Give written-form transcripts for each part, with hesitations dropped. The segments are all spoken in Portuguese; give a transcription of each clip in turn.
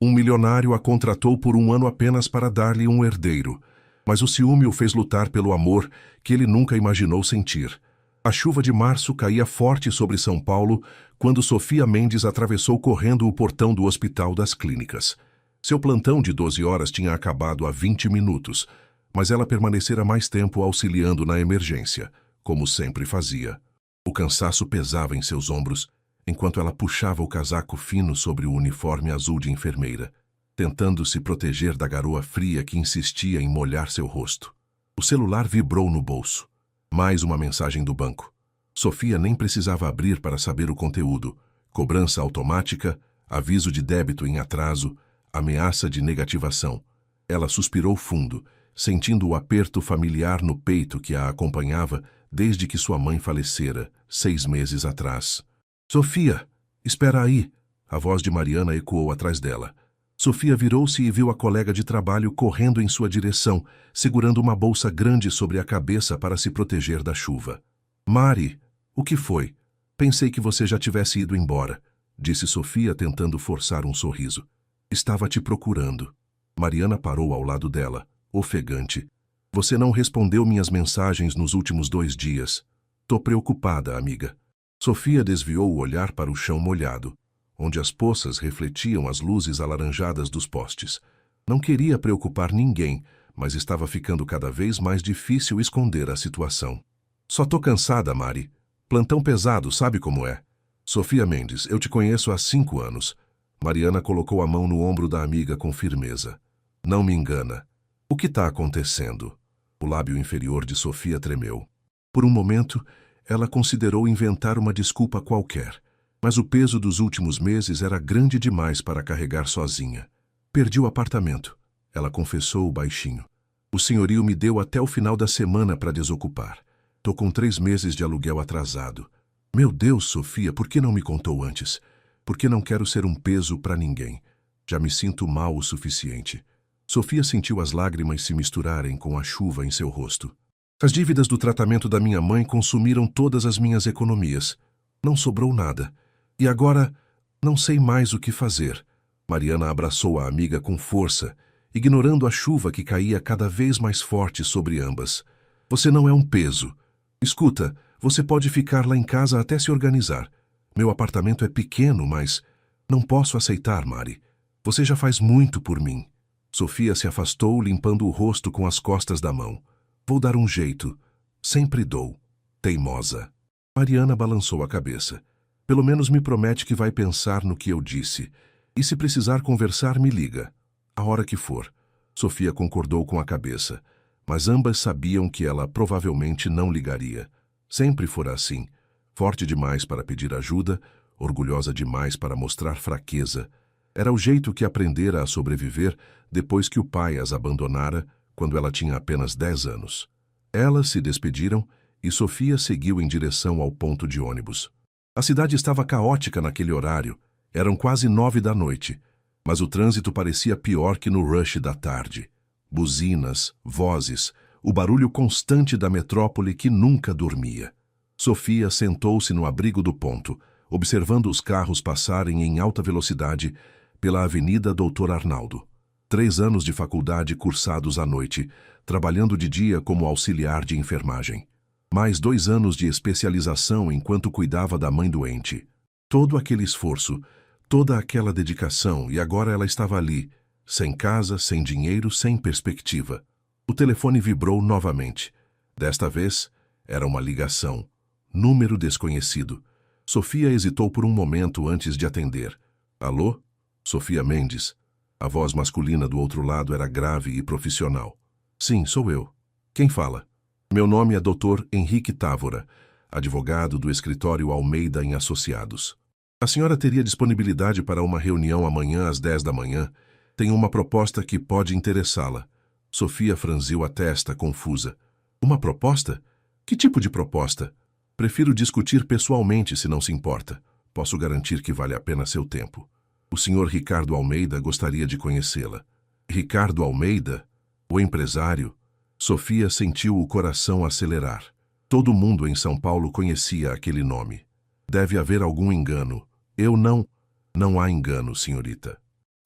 Um milionário a contratou por um ano apenas para dar-lhe um herdeiro, mas o ciúme o fez lutar pelo amor que ele nunca imaginou sentir. A chuva de março caía forte sobre São Paulo quando Sofia Mendes atravessou correndo o portão do Hospital das Clínicas. Seu plantão de 12 horas tinha acabado há 20 minutos, mas ela permanecera mais tempo auxiliando na emergência, como sempre fazia. O cansaço pesava em seus ombros, enquanto ela puxava o casaco fino sobre o uniforme azul de enfermeira, tentando se proteger da garoa fria que insistia em molhar seu rosto. O celular vibrou no bolso. Mais uma mensagem do banco. Sofia nem precisava abrir para saber o conteúdo. Cobrança automática, aviso de débito em atraso, ameaça de negativação. Ela suspirou fundo, sentindo o aperto familiar no peito que a acompanhava desde que sua mãe falecera, 6 meses atrás. Sofia, espera aí! A voz de Mariana ecoou atrás dela. Sofia virou-se e viu a colega de trabalho correndo em sua direção, segurando uma bolsa grande sobre a cabeça para se proteger da chuva. Mari, o que foi? Pensei que você já tivesse ido embora, disse Sofia tentando forçar um sorriso. Estava te procurando. Mariana parou ao lado dela, ofegante. Você não respondeu minhas mensagens nos últimos 2 dias. Tô preocupada, amiga. Sofia desviou o olhar para o chão molhado, onde as poças refletiam as luzes alaranjadas dos postes. Não queria preocupar ninguém, mas estava ficando cada vez mais difícil esconder a situação. Só tô cansada, Mari. Plantão pesado, sabe como é? Sofia Mendes, eu te conheço há 5 anos. Mariana colocou a mão no ombro da amiga com firmeza. Não me engana. O que está acontecendo? O lábio inferior de Sofia tremeu. Por um momento, ela considerou inventar uma desculpa qualquer, mas o peso dos últimos meses era grande demais para carregar sozinha. Perdi o apartamento, ela confessou baixinho. O senhorio me deu até o final da semana para desocupar. Tô com 3 meses de aluguel atrasado. Meu Deus, Sofia, por que não me contou antes? Porque não quero ser um peso para ninguém. Já me sinto mal o suficiente. Sofia sentiu as lágrimas se misturarem com a chuva em seu rosto. As dívidas do tratamento da minha mãe consumiram todas as minhas economias. Não sobrou nada. E agora, não sei mais o que fazer. Mariana abraçou a amiga com força, ignorando a chuva que caía cada vez mais forte sobre ambas. Você não é um peso. Escuta, você pode ficar lá em casa até se organizar. Meu apartamento é pequeno, mas não posso aceitar, Mari. Você já faz muito por mim. Sofia se afastou, limpando o rosto com as costas da mão. Vou dar um jeito. Sempre dou. Teimosa. Mariana balançou a cabeça. Pelo menos me promete que vai pensar no que eu disse. E se precisar conversar, me liga. A hora que for. Sofia concordou com a cabeça. Mas ambas sabiam que ela provavelmente não ligaria. Sempre fora assim. Forte demais para pedir ajuda, orgulhosa demais para mostrar fraqueza. Era o jeito que aprendera a sobreviver depois que o pai as abandonara, quando ela tinha apenas 10 anos. Elas se despediram e Sofia seguiu em direção ao ponto de ônibus. A cidade estava caótica naquele horário. Eram quase 9 da noite, mas o trânsito parecia pior que no rush da tarde. Buzinas, vozes, o barulho constante da metrópole que nunca dormia. Sofia sentou-se no abrigo do ponto, observando os carros passarem em alta velocidade pela Avenida Doutor Arnaldo. 3 anos de faculdade cursados à noite, trabalhando de dia como auxiliar de enfermagem. Mais 2 anos de especialização enquanto cuidava da mãe doente. Todo aquele esforço, toda aquela dedicação, e agora ela estava ali, sem casa, sem dinheiro, sem perspectiva. O telefone vibrou novamente. Desta vez, era uma ligação. Número desconhecido. Sofia hesitou por um momento antes de atender. Alô? Sofia Mendes. A voz masculina do outro lado era grave e profissional. Sim, sou eu. Quem fala? Meu nome é Dr. Henrique Távora, advogado do escritório Almeida em Associados. A senhora teria disponibilidade para uma reunião amanhã às 10 da manhã? Tenho uma proposta que pode interessá-la. Sofia franziu a testa, confusa. Uma proposta? Que tipo de proposta? Prefiro discutir pessoalmente, se não se importa. Posso garantir que vale a pena seu tempo. O senhor Ricardo Almeida gostaria de conhecê-la. Ricardo Almeida? O empresário? Sofia sentiu o coração acelerar. Todo mundo em São Paulo conhecia aquele nome. Deve haver algum engano. Eu não... Não há engano, senhorita.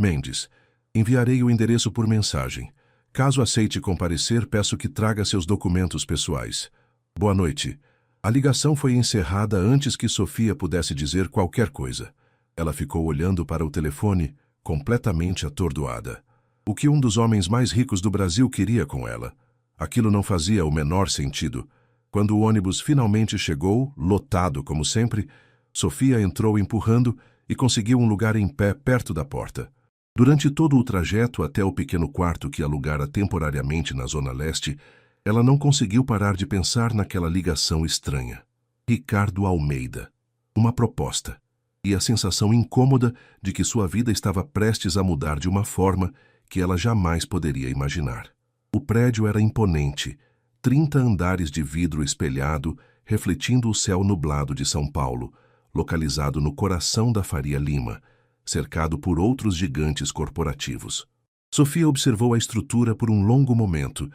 Mendes. Enviarei o endereço por mensagem. Caso aceite comparecer, peço que traga seus documentos pessoais. Boa noite. A ligação foi encerrada antes que Sofia pudesse dizer qualquer coisa. Ela ficou olhando para o telefone, completamente atordoada. O que um dos homens mais ricos do Brasil queria com ela? Aquilo não fazia o menor sentido. Quando o ônibus finalmente chegou, lotado como sempre, Sofia entrou empurrando e conseguiu um lugar em pé perto da porta. Durante todo o trajeto até o pequeno quarto que alugara temporariamente na Zona Leste, ela não conseguiu parar de pensar naquela ligação estranha. Ricardo Almeida. Uma proposta. E a sensação incômoda de que sua vida estava prestes a mudar de uma forma que ela jamais poderia imaginar. O prédio era imponente, 30 andares de vidro espelhado, refletindo o céu nublado de São Paulo, localizado no coração da Faria Lima, cercado por outros gigantes corporativos. Sofia observou a estrutura por um longo momento,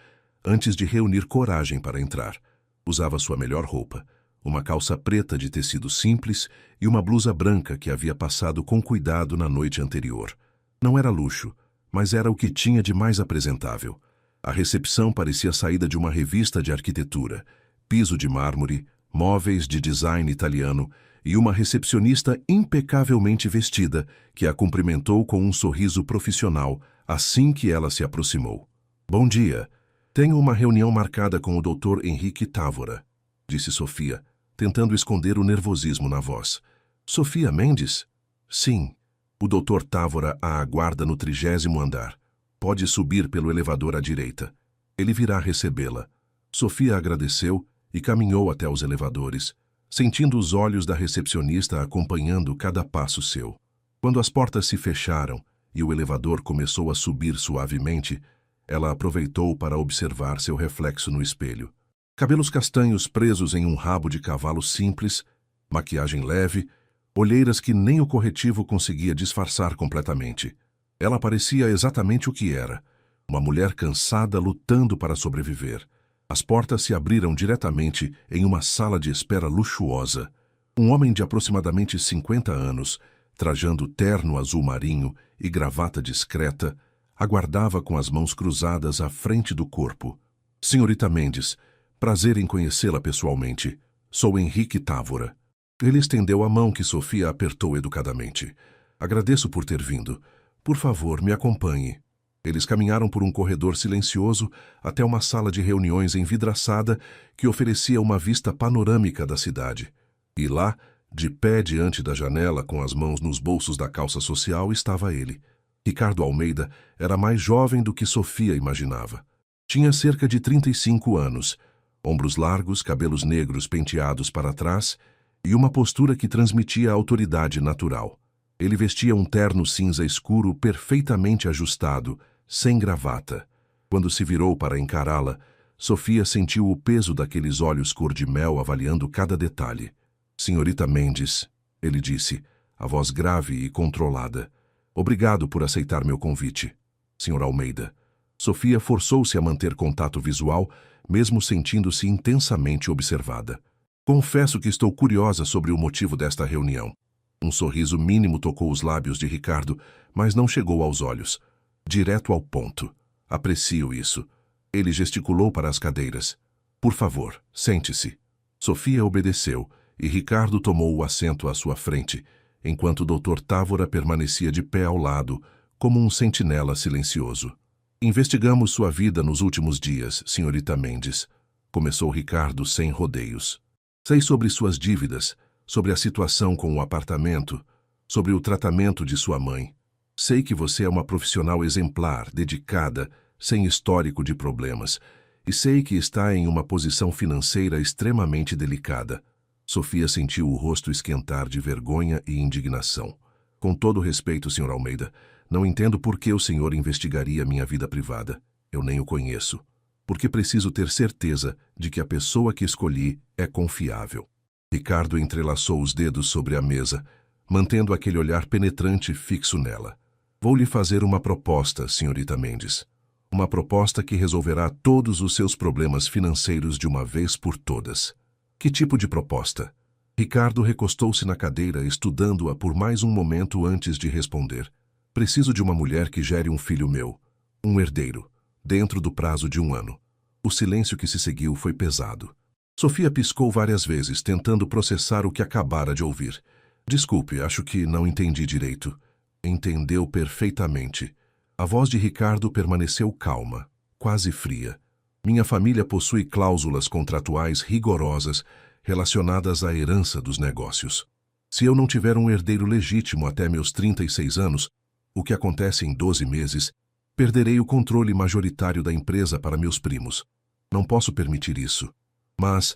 antes de reunir coragem para entrar. Usava sua melhor roupa, uma calça preta de tecido simples e uma blusa branca que havia passado com cuidado na noite anterior. Não era luxo, mas era o que tinha de mais apresentável. A recepção parecia saída de uma revista de arquitetura, piso de mármore, móveis de design italiano e uma recepcionista impecavelmente vestida que a cumprimentou com um sorriso profissional assim que ela se aproximou. Bom dia. Tenho uma reunião marcada com o Dr. Henrique Távora, disse Sofia, tentando esconder o nervosismo na voz. Sofia Mendes? Sim. O Dr. Távora a aguarda no 30º andar. Pode subir pelo elevador à direita. Ele virá recebê-la. Sofia agradeceu e caminhou até os elevadores, sentindo os olhos da recepcionista acompanhando cada passo seu. Quando as portas se fecharam e o elevador começou a subir suavemente, ela aproveitou para observar seu reflexo no espelho. Cabelos castanhos presos em um rabo de cavalo simples, maquiagem leve, olheiras que nem o corretivo conseguia disfarçar completamente. Ela parecia exatamente o que era, uma mulher cansada lutando para sobreviver. As portas se abriram diretamente em uma sala de espera luxuosa. Um homem de aproximadamente 50 anos, trajando terno azul marinho e gravata discreta, aguardava com as mãos cruzadas à frente do corpo. Senhorita Mendes, prazer em conhecê-la pessoalmente. Sou Henrique Távora. Ele estendeu a mão que Sofia apertou educadamente. Agradeço por ter vindo. Por favor, me acompanhe. Eles caminharam por um corredor silencioso até uma sala de reuniões envidraçada que oferecia uma vista panorâmica da cidade. E lá, de pé diante da janela com as mãos nos bolsos da calça social, estava ele. Ricardo Almeida era mais jovem do que Sofia imaginava. Tinha cerca de 35 anos, ombros largos, cabelos negros penteados para trás e uma postura que transmitia autoridade natural. Ele vestia um terno cinza escuro perfeitamente ajustado, sem gravata. Quando se virou para encará-la, Sofia sentiu o peso daqueles olhos cor-de-mel avaliando cada detalhe. Senhorita Mendes, ele disse, a voz grave e controlada. Obrigado por aceitar meu convite, Sr. Almeida. Sofia forçou-se a manter contato visual, mesmo sentindo-se intensamente observada. Confesso que estou curiosa sobre o motivo desta reunião. Um sorriso mínimo tocou os lábios de Ricardo, mas não chegou aos olhos. Direto ao ponto. Aprecio isso. Ele gesticulou para as cadeiras. Por favor, sente-se. Sofia obedeceu, e Ricardo tomou o assento à sua frente, enquanto o Dr. Távora permanecia de pé ao lado, como um sentinela silencioso. Investigamos sua vida nos últimos dias, senhorita Mendes. Começou Ricardo sem rodeios. Sei sobre suas dívidas, sobre a situação com o apartamento, sobre o tratamento de sua mãe. Sei que você é uma profissional exemplar, dedicada, sem histórico de problemas, e sei que está em uma posição financeira extremamente delicada. Sofia sentiu o rosto esquentar de vergonha e indignação. Com todo respeito, Sr. Almeida, não entendo por que o senhor investigaria minha vida privada. Eu nem o conheço. Porque preciso ter certeza de que a pessoa que escolhi é confiável. Ricardo entrelaçou os dedos sobre a mesa, mantendo aquele olhar penetrante fixo nela. Vou lhe fazer uma proposta, senhorita Mendes. Uma proposta que resolverá todos os seus problemas financeiros de uma vez por todas. Que tipo de proposta? Ricardo recostou-se na cadeira, estudando-a por mais um momento antes de responder. Preciso de uma mulher que gere um filho meu, um herdeiro, dentro do prazo de 1 ano. O silêncio que se seguiu foi pesado. Sofia piscou várias vezes, tentando processar o que acabara de ouvir. Desculpe, acho que não entendi direito. Entendeu perfeitamente. A voz de Ricardo permaneceu calma, quase fria. Minha família possui cláusulas contratuais rigorosas relacionadas à herança dos negócios. Se eu não tiver um herdeiro legítimo até meus 36 anos, o que acontece em 12 meses, perderei o controle majoritário da empresa para meus primos. Não posso permitir isso. Mas,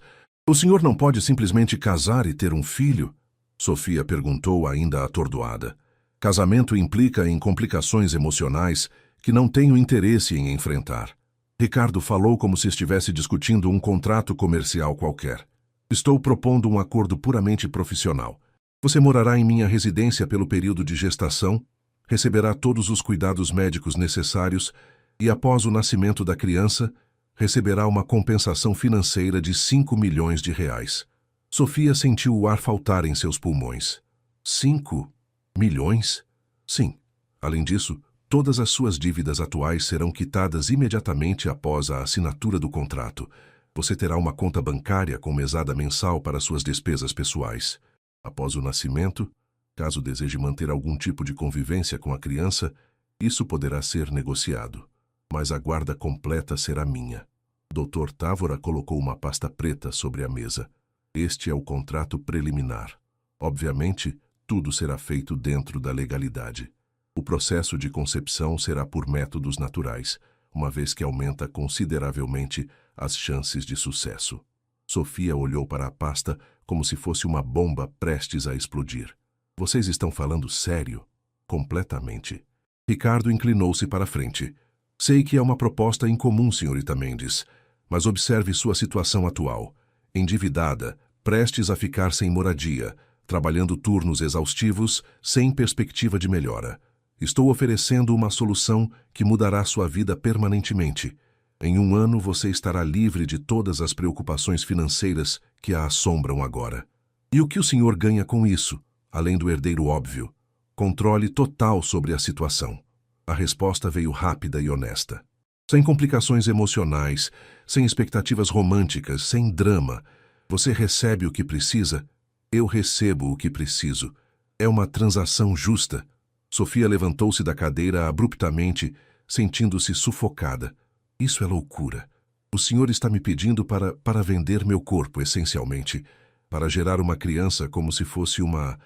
o senhor não pode simplesmente casar e ter um filho? Sofia perguntou, ainda atordoada. Casamento implica em complicações emocionais que não tenho interesse em enfrentar. Ricardo falou como se estivesse discutindo um contrato comercial qualquer. Estou propondo um acordo puramente profissional. Você morará em minha residência pelo período de gestação, receberá todos os cuidados médicos necessários e, após o nascimento da criança, receberá uma compensação financeira de 5 milhões de reais. Sofia sentiu o ar faltar em seus pulmões. 5 milhões? Sim. Além disso, todas as suas dívidas atuais serão quitadas imediatamente após a assinatura do contrato. Você terá uma conta bancária com mesada mensal para suas despesas pessoais. Após o nascimento, caso deseje manter algum tipo de convivência com a criança, isso poderá ser negociado. Mas a guarda completa será minha. Dr. Távora colocou uma pasta preta sobre a mesa. Este é o contrato preliminar. Obviamente, tudo será feito dentro da legalidade. O processo de concepção será por métodos naturais, uma vez que aumenta consideravelmente as chances de sucesso. Sofia olhou para a pasta como se fosse uma bomba prestes a explodir. Vocês estão falando sério? Completamente. Ricardo inclinou-se para a frente. Sei que é uma proposta incomum, senhorita Mendes, mas observe sua situação atual. Endividada, prestes a ficar sem moradia, trabalhando turnos exaustivos, sem perspectiva de melhora. Estou oferecendo uma solução que mudará sua vida permanentemente. Em 1 ano você estará livre de todas as preocupações financeiras que a assombram agora. E o que o senhor ganha com isso, além do herdeiro óbvio? Controle total sobre a situação. A resposta veio rápida e honesta. Sem complicações emocionais, sem expectativas românticas, sem drama. Você recebe o que precisa, eu recebo o que preciso. É uma transação justa. Sofia levantou-se da cadeira abruptamente, sentindo-se sufocada. Isso é loucura. O senhor está me pedindo para vender meu corpo, essencialmente, para gerar uma criança como se fosse uma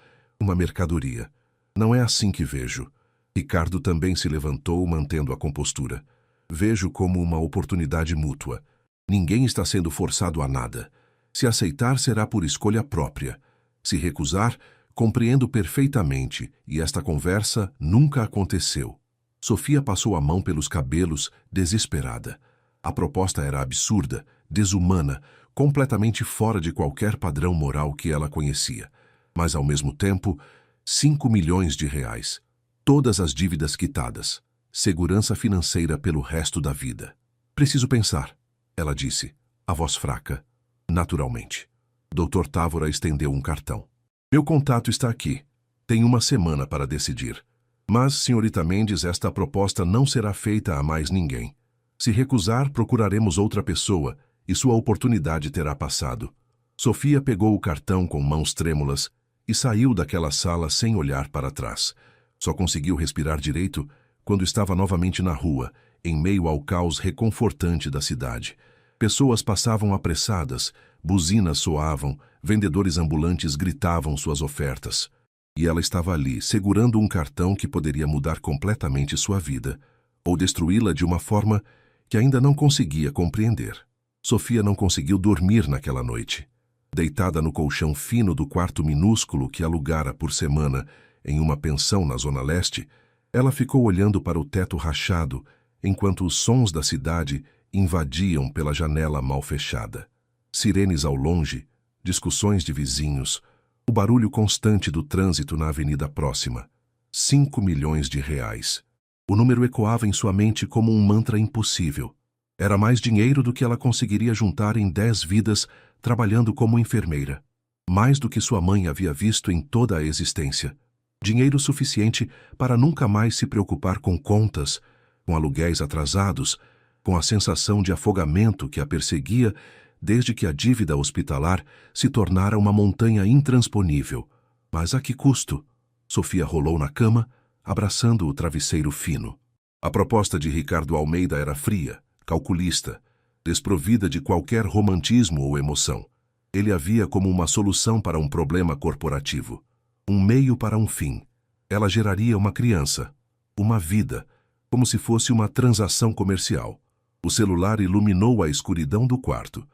mercadoria. Não é assim que vejo. Ricardo também se levantou, mantendo a compostura. Vejo como uma oportunidade mútua. Ninguém está sendo forçado a nada. Se aceitar, será por escolha própria. Se recusar, compreendo perfeitamente, e esta conversa nunca aconteceu. Sofia passou a mão pelos cabelos, desesperada. A proposta era absurda, desumana, completamente fora de qualquer padrão moral que ela conhecia. Mas, ao mesmo tempo, 5 milhões de reais. Todas as dívidas quitadas. Segurança financeira pelo resto da vida. Preciso pensar, ela disse, a voz fraca. Naturalmente. Dr. Távora estendeu um cartão. Meu contato está aqui. Tem 1 semana para decidir. Mas, senhorita Mendes, esta proposta não será feita a mais ninguém. Se recusar, procuraremos outra pessoa e sua oportunidade terá passado. Sofia pegou o cartão com mãos trêmulas e saiu daquela sala sem olhar para trás. Só conseguiu respirar direito quando estava novamente na rua, em meio ao caos reconfortante da cidade. Pessoas passavam apressadas, buzinas soavam, vendedores ambulantes gritavam suas ofertas. E ela estava ali, segurando um cartão que poderia mudar completamente sua vida, ou destruí-la de uma forma que ainda não conseguia compreender. Sofia não conseguiu dormir naquela noite. Deitada no colchão fino do quarto minúsculo que alugara por semana em uma pensão na Zona Leste, ela ficou olhando para o teto rachado, enquanto os sons da cidade invadiam pela janela mal fechada. Sirenes ao longe, discussões de vizinhos, o barulho constante do trânsito na avenida próxima. 5 milhões de reais. O número ecoava em sua mente como um mantra impossível. Era mais dinheiro do que ela conseguiria juntar em 10 vidas trabalhando como enfermeira. Mais do que sua mãe havia visto em toda a existência. Dinheiro suficiente para nunca mais se preocupar com contas, com aluguéis atrasados, com a sensação de afogamento que a perseguia desde que a dívida hospitalar se tornara uma montanha intransponível. Mas a que custo? Sofia rolou na cama, abraçando o travesseiro fino. A proposta de Ricardo Almeida era fria, calculista, desprovida de qualquer romantismo ou emoção. Ele a via como uma solução para um problema corporativo, um meio para um fim. Ela geraria uma criança, uma vida, como se fosse uma transação comercial. O celular iluminou a escuridão do quarto.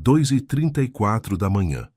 2h34 da manhã.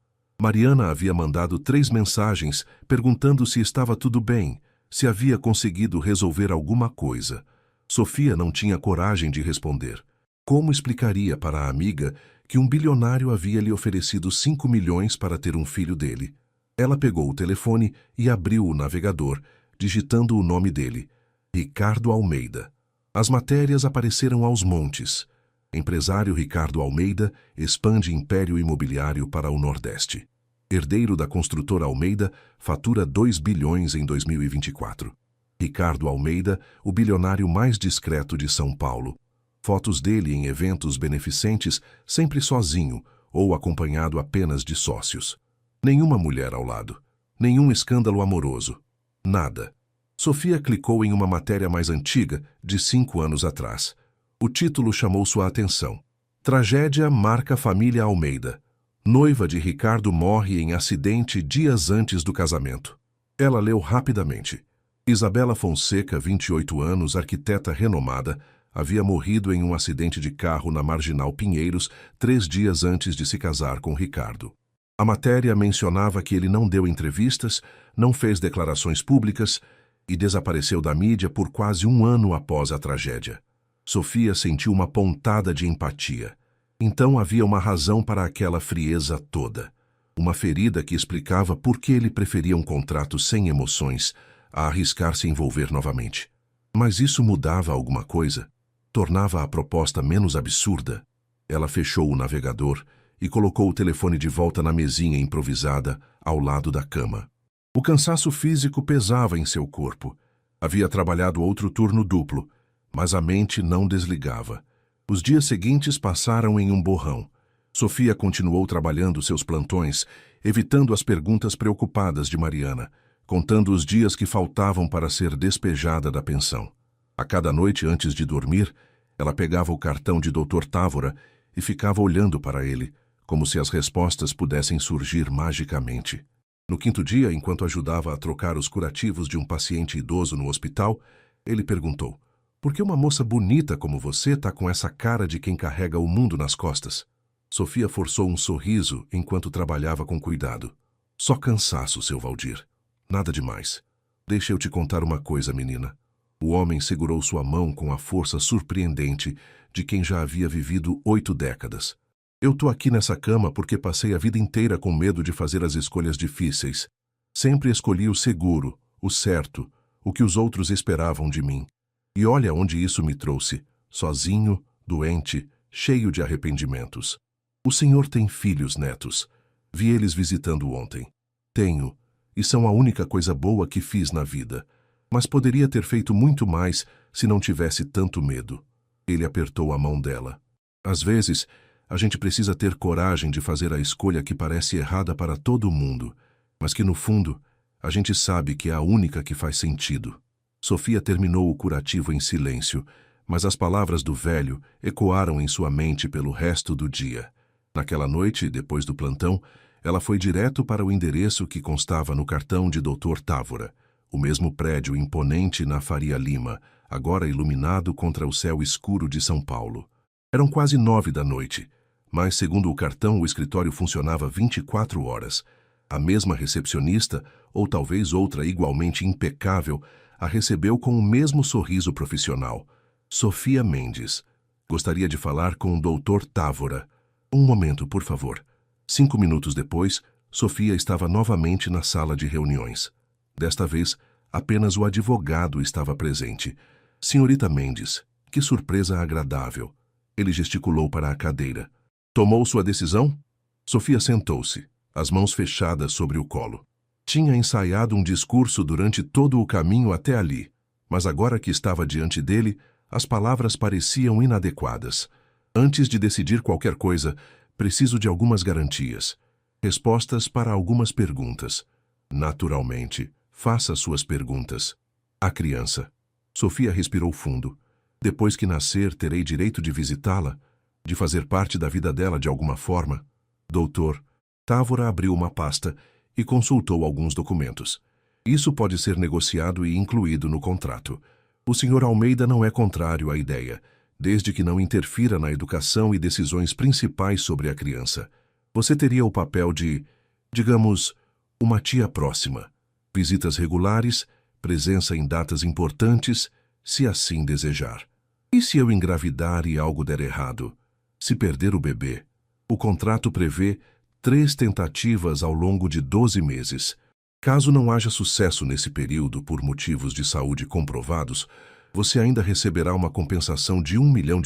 Mariana havia mandado 3 mensagens perguntando se estava tudo bem, se havia conseguido resolver alguma coisa. Sofia não tinha coragem de responder. Como explicaria para a amiga que um bilionário havia lhe oferecido 5 milhões para ter um filho dele? Ela pegou o telefone e abriu o navegador, digitando o nome dele, Ricardo Almeida. As matérias apareceram aos montes. Empresário Ricardo Almeida expande império imobiliário para o Nordeste. Herdeiro da construtora Almeida, fatura 2 bilhões em 2024. Ricardo Almeida, o bilionário mais discreto de São Paulo. Fotos dele em eventos beneficentes, sempre sozinho ou acompanhado apenas de sócios. Nenhuma mulher ao lado. Nenhum escândalo amoroso. Nada. Sofia clicou em uma matéria mais antiga, de 5 anos atrás. O título chamou sua atenção. Tragédia marca família Almeida. Noiva de Ricardo morre em acidente dias antes do casamento. Ela leu rapidamente. Isabela Fonseca, 28 anos, arquiteta renomada, havia morrido em um acidente de carro na Marginal Pinheiros 3 dias antes de se casar com Ricardo. A matéria mencionava que ele não deu entrevistas, não fez declarações públicas e desapareceu da mídia por quase 1 ano após a tragédia. Sofia sentiu uma pontada de empatia. Então havia uma razão para aquela frieza toda. Uma ferida que explicava por que ele preferia um contrato sem emoções a arriscar se envolver novamente. Mas isso mudava alguma coisa? Tornava a proposta menos absurda? Ela fechou o navegador e colocou o telefone de volta na mesinha improvisada ao lado da cama. O cansaço físico pesava em seu corpo. Havia trabalhado outro turno duplo, mas a mente não desligava. Os dias seguintes passaram em um borrão. Sofia continuou trabalhando seus plantões, evitando as perguntas preocupadas de Mariana, contando os dias que faltavam para ser despejada da pensão. A cada noite antes de dormir, ela pegava o cartão de Dr. Távora e ficava olhando para ele, como se as respostas pudessem surgir magicamente. No 5º dia, enquanto ajudava a trocar os curativos de um paciente idoso no hospital, ele perguntou: "Por que uma moça bonita como você está com essa cara de quem carrega o mundo nas costas?" Sofia forçou um sorriso enquanto trabalhava com cuidado. "Só cansaço, seu Valdir. Nada demais. Deixa eu te contar uma coisa, menina." O homem segurou sua mão com a força surpreendente de quem já havia vivido 8 décadas. "Eu tô aqui nessa cama porque passei a vida inteira com medo de fazer as escolhas difíceis. Sempre escolhi o seguro, o certo, o que os outros esperavam de mim. E olha onde isso me trouxe, sozinho, doente, cheio de arrependimentos. O senhor tem filhos, netos. Vi eles visitando ontem. Tenho, e são a única coisa boa que fiz na vida. Mas poderia ter feito muito mais se não tivesse tanto medo." Ele apertou a mão dela. "Às vezes, a gente precisa ter coragem de fazer a escolha que parece errada para todo mundo, mas que no fundo, a gente sabe que é a única que faz sentido." Sofia terminou o curativo em silêncio, mas as palavras do velho ecoaram em sua mente pelo resto do dia. Naquela noite, depois do plantão, ela foi direto para o endereço que constava no cartão de Dr. Távora, o mesmo prédio imponente na Faria Lima, agora iluminado contra o céu escuro de São Paulo. Eram quase 9 da noite, mas, segundo o cartão, o escritório funcionava 24 horas. A mesma recepcionista, ou talvez outra igualmente impecável, a recebeu com o mesmo sorriso profissional. Sofia Mendes. "Gostaria de falar com o Dr. Távora." "Um momento, por favor." 5 minutos depois, Sofia estava novamente na sala de reuniões. Desta vez, apenas o advogado estava presente. "Senhorita Mendes, que surpresa agradável." Ele gesticulou para a cadeira. "Tomou sua decisão?" Sofia sentou-se, as mãos fechadas sobre o colo. Tinha ensaiado um discurso durante todo o caminho até ali, mas agora que estava diante dele, as palavras pareciam inadequadas. Antes de decidir qualquer coisa, preciso de algumas garantias. Respostas para algumas perguntas. Naturalmente, faça suas perguntas. A criança. Sofia respirou fundo. Depois que nascer, terei direito de visitá-la? De fazer parte da vida dela de alguma forma? Doutor. Távora abriu uma pasta e consultou alguns documentos. Isso pode ser negociado e incluído no contrato. O Sr. Almeida não é contrário à ideia, desde que não interfira na educação e decisões principais sobre a criança. Você teria o papel de, digamos, uma tia próxima. Visitas regulares, presença em datas importantes, se assim desejar. E se eu engravidar e algo der errado? Se perder o bebê? O contrato prevê 3 tentativas ao longo de 12 meses. Caso não haja sucesso nesse período por motivos de saúde comprovados, você ainda receberá uma compensação de R$ 1 milhão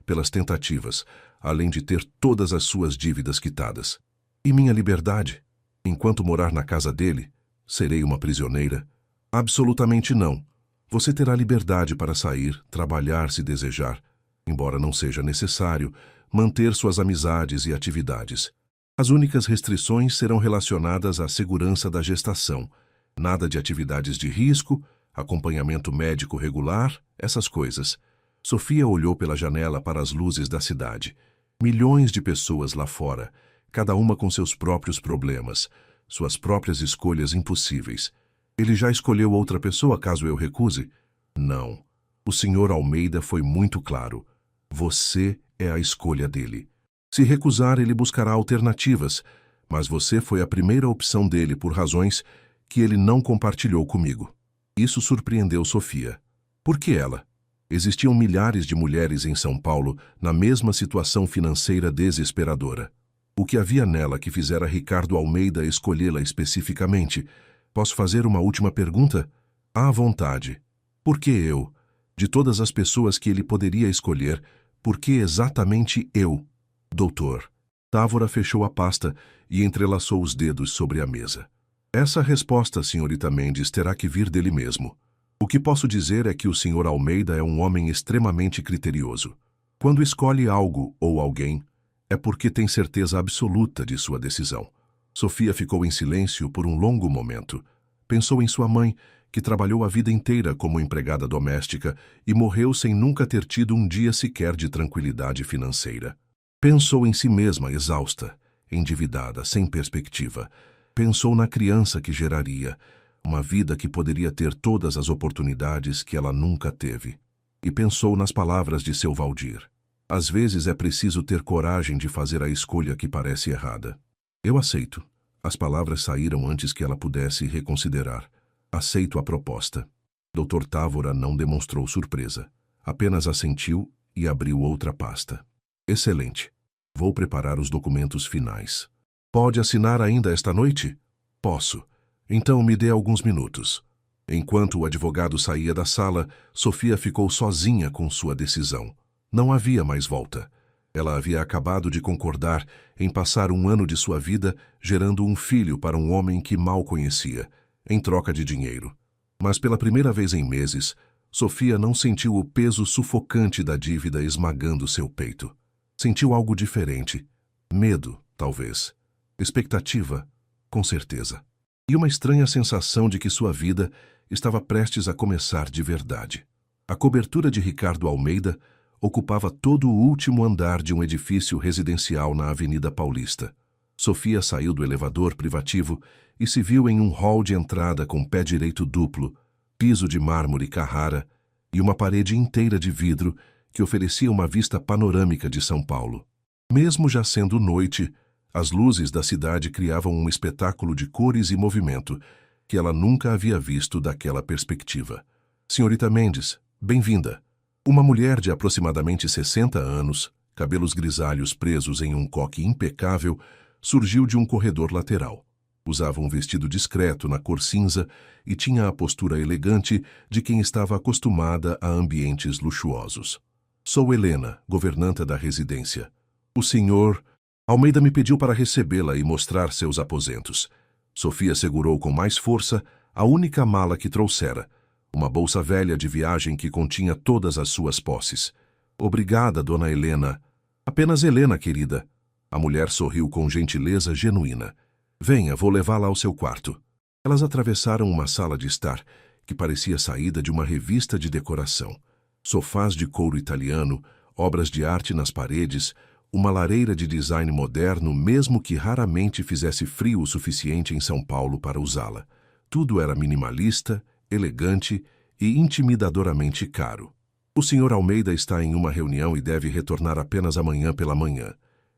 pelas tentativas, além de ter todas as suas dívidas quitadas. E minha liberdade? Enquanto morar na casa dele, serei uma prisioneira? Absolutamente não. Você terá liberdade para sair, trabalhar se desejar, embora não seja necessário, manter suas amizades e atividades. As únicas restrições serão relacionadas à segurança da gestação. Nada de atividades de risco, acompanhamento médico regular, essas coisas. Sofia olhou pela janela para as luzes da cidade. Milhões de pessoas lá fora, cada uma com seus próprios problemas, suas próprias escolhas impossíveis. Ele já escolheu outra pessoa caso eu recuse? Não. O Sr. Almeida foi muito claro. Você é a escolha dele. Se recusar, ele buscará alternativas, mas você foi a primeira opção dele por razões que ele não compartilhou comigo. Isso surpreendeu Sofia. Por que ela? Existiam milhares de mulheres em São Paulo na mesma situação financeira desesperadora. O que havia nela que fizera Ricardo Almeida escolhê-la especificamente? Posso fazer uma última pergunta? À vontade. Por que eu? De todas as pessoas que ele poderia escolher, por que exatamente eu? Doutor. Távora fechou a pasta e entrelaçou os dedos sobre a mesa. Essa resposta, senhorita Mendes, terá que vir dele mesmo. O que posso dizer é que o Sr. Almeida é um homem extremamente criterioso. Quando escolhe algo ou alguém, é porque tem certeza absoluta de sua decisão. Sofia ficou em silêncio por um longo momento. Pensou em sua mãe, que trabalhou a vida inteira como empregada doméstica e morreu sem nunca ter tido um dia sequer de tranquilidade financeira. Pensou em si mesma, exausta, endividada, sem perspectiva. Pensou na criança que geraria, uma vida que poderia ter todas as oportunidades que ela nunca teve. E pensou nas palavras de seu Valdir. Às vezes é preciso ter coragem de fazer a escolha que parece errada. Eu aceito. As palavras saíram antes que ela pudesse reconsiderar. Aceito a proposta. Dr. Távora não demonstrou surpresa. Apenas assentiu e abriu outra pasta. Excelente. Vou preparar os documentos finais. Pode assinar ainda esta noite? Posso. Então me dê alguns minutos. Enquanto o advogado saía da sala, Sofia ficou sozinha com sua decisão. Não havia mais volta. Ela havia acabado de concordar em passar um ano de sua vida gerando um filho para um homem que mal conhecia, em troca de dinheiro. Mas pela primeira vez em meses, Sofia não sentiu o peso sufocante da dívida esmagando seu peito. Sentiu algo diferente. Medo, talvez. Expectativa, com certeza. E uma estranha sensação de que sua vida estava prestes a começar de verdade. A cobertura de Ricardo Almeida ocupava todo o último andar de um edifício residencial na Avenida Paulista. Sofia saiu do elevador privativo e se viu em um hall de entrada com pé direito duplo, piso de mármore Carrara e uma parede inteira de vidro que oferecia uma vista panorâmica de São Paulo. Mesmo já sendo noite, as luzes da cidade criavam um espetáculo de cores e movimento que ela nunca havia visto daquela perspectiva. Senhorita Mendes, bem-vinda. Uma mulher de aproximadamente 60 anos, cabelos grisalhos presos em um coque impecável, surgiu de um corredor lateral. Usava um vestido discreto na cor cinza e tinha a postura elegante de quem estava acostumada a ambientes luxuosos. Sou Helena, governanta da residência. O senhor Almeida me pediu para recebê-la e mostrar seus aposentos. Sofia segurou com mais força a única mala que trouxera, uma bolsa velha de viagem que continha todas as suas posses. Obrigada, dona Helena. Apenas Helena, querida. A mulher sorriu com gentileza genuína. Venha, vou levá-la ao seu quarto. Elas atravessaram uma sala de estar que parecia saída de uma revista de decoração. Sofás de couro italiano, obras de arte nas paredes, uma lareira de design moderno, mesmo que raramente fizesse frio o suficiente em São Paulo para usá-la. Tudo era minimalista, elegante e intimidadoramente caro. O Sr. Almeida está em uma reunião e deve retornar apenas amanhã pela manhã,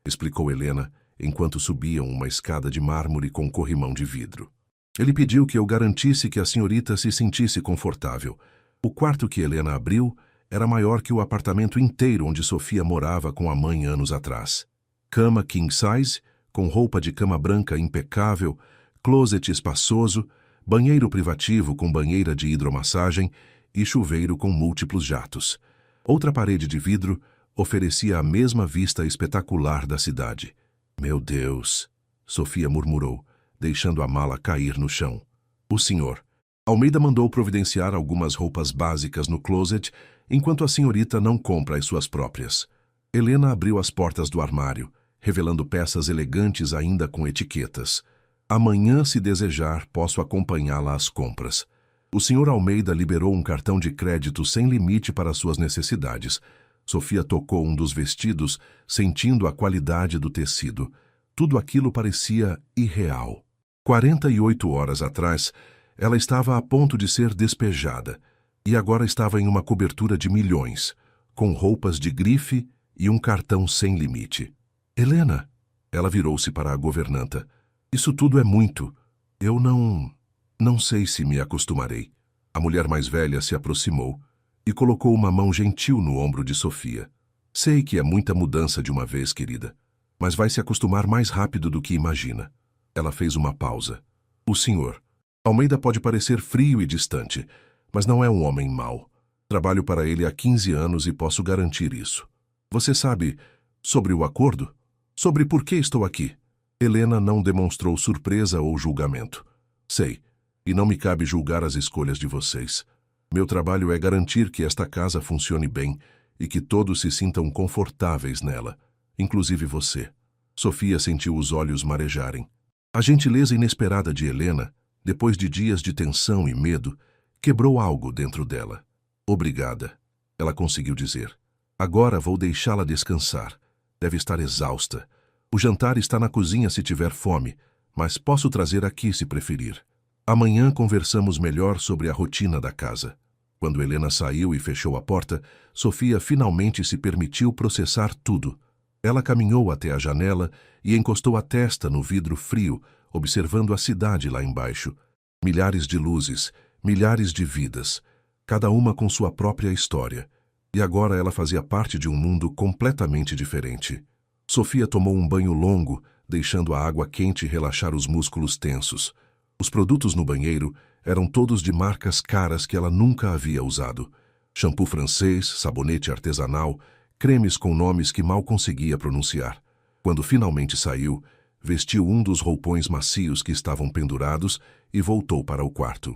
explicou Helena, enquanto subiam uma escada de mármore com corrimão de vidro. Ele pediu que eu garantisse que a senhorita se sentisse confortável. O quarto que Helena abriu era maior que o apartamento inteiro onde Sofia morava com a mãe anos atrás. Cama king size, com roupa de cama branca impecável, closet espaçoso, banheiro privativo com banheira de hidromassagem e chuveiro com múltiplos jatos. Outra parede de vidro oferecia a mesma vista espetacular da cidade. Meu Deus, Sofia murmurou, deixando a mala cair no chão. O senhor. Almeida mandou providenciar algumas roupas básicas no closet, enquanto a senhorita não compra as suas próprias. Helena abriu as portas do armário, revelando peças elegantes ainda com etiquetas. Amanhã, se desejar, posso acompanhá-la às compras. O senhor Almeida liberou um cartão de crédito sem limite para suas necessidades. Sofia tocou um dos vestidos, sentindo a qualidade do tecido. Tudo aquilo parecia irreal. 48 horas atrás, ela estava a ponto de ser despejada, e agora estava em uma cobertura de milhões, com roupas de grife e um cartão sem limite. Helena, ela virou-se para a governanta. Isso tudo é muito. Eu não sei se me acostumarei. A mulher mais velha se aproximou e colocou uma mão gentil no ombro de Sofia. Sei que é muita mudança de uma vez, querida, mas vai se acostumar mais rápido do que imagina. Ela fez uma pausa. O senhor. Almeida pode parecer frio e distante, mas não é um homem mau. Trabalho para ele há 15 anos e posso garantir isso. Você sabe sobre o acordo? Sobre por que estou aqui? Helena não demonstrou surpresa ou julgamento. Sei, e não me cabe julgar as escolhas de vocês. Meu trabalho é garantir que esta casa funcione bem e que todos se sintam confortáveis nela, inclusive você. Sofia sentiu os olhos marejarem. A gentileza inesperada de Helena, depois de dias de tensão e medo, quebrou algo dentro dela. Obrigada, ela conseguiu dizer. Agora vou deixá-la descansar. Deve estar exausta. O jantar está na cozinha se tiver fome, mas posso trazer aqui se preferir. Amanhã conversamos melhor sobre a rotina da casa. Quando Helena saiu e fechou a porta, Sofia finalmente se permitiu processar tudo. Ela caminhou até a janela e encostou a testa no vidro frio, observando a cidade lá embaixo. Milhares de luzes, milhares de vidas, cada uma com sua própria história. E agora ela fazia parte de um mundo completamente diferente. Sofia tomou um banho longo, deixando a água quente relaxar os músculos tensos. Os produtos no banheiro eram todos de marcas caras que ela nunca havia usado. Shampoo francês, sabonete artesanal, cremes com nomes que mal conseguia pronunciar. Quando finalmente saiu, vestiu um dos roupões macios que estavam pendurados e voltou para o quarto.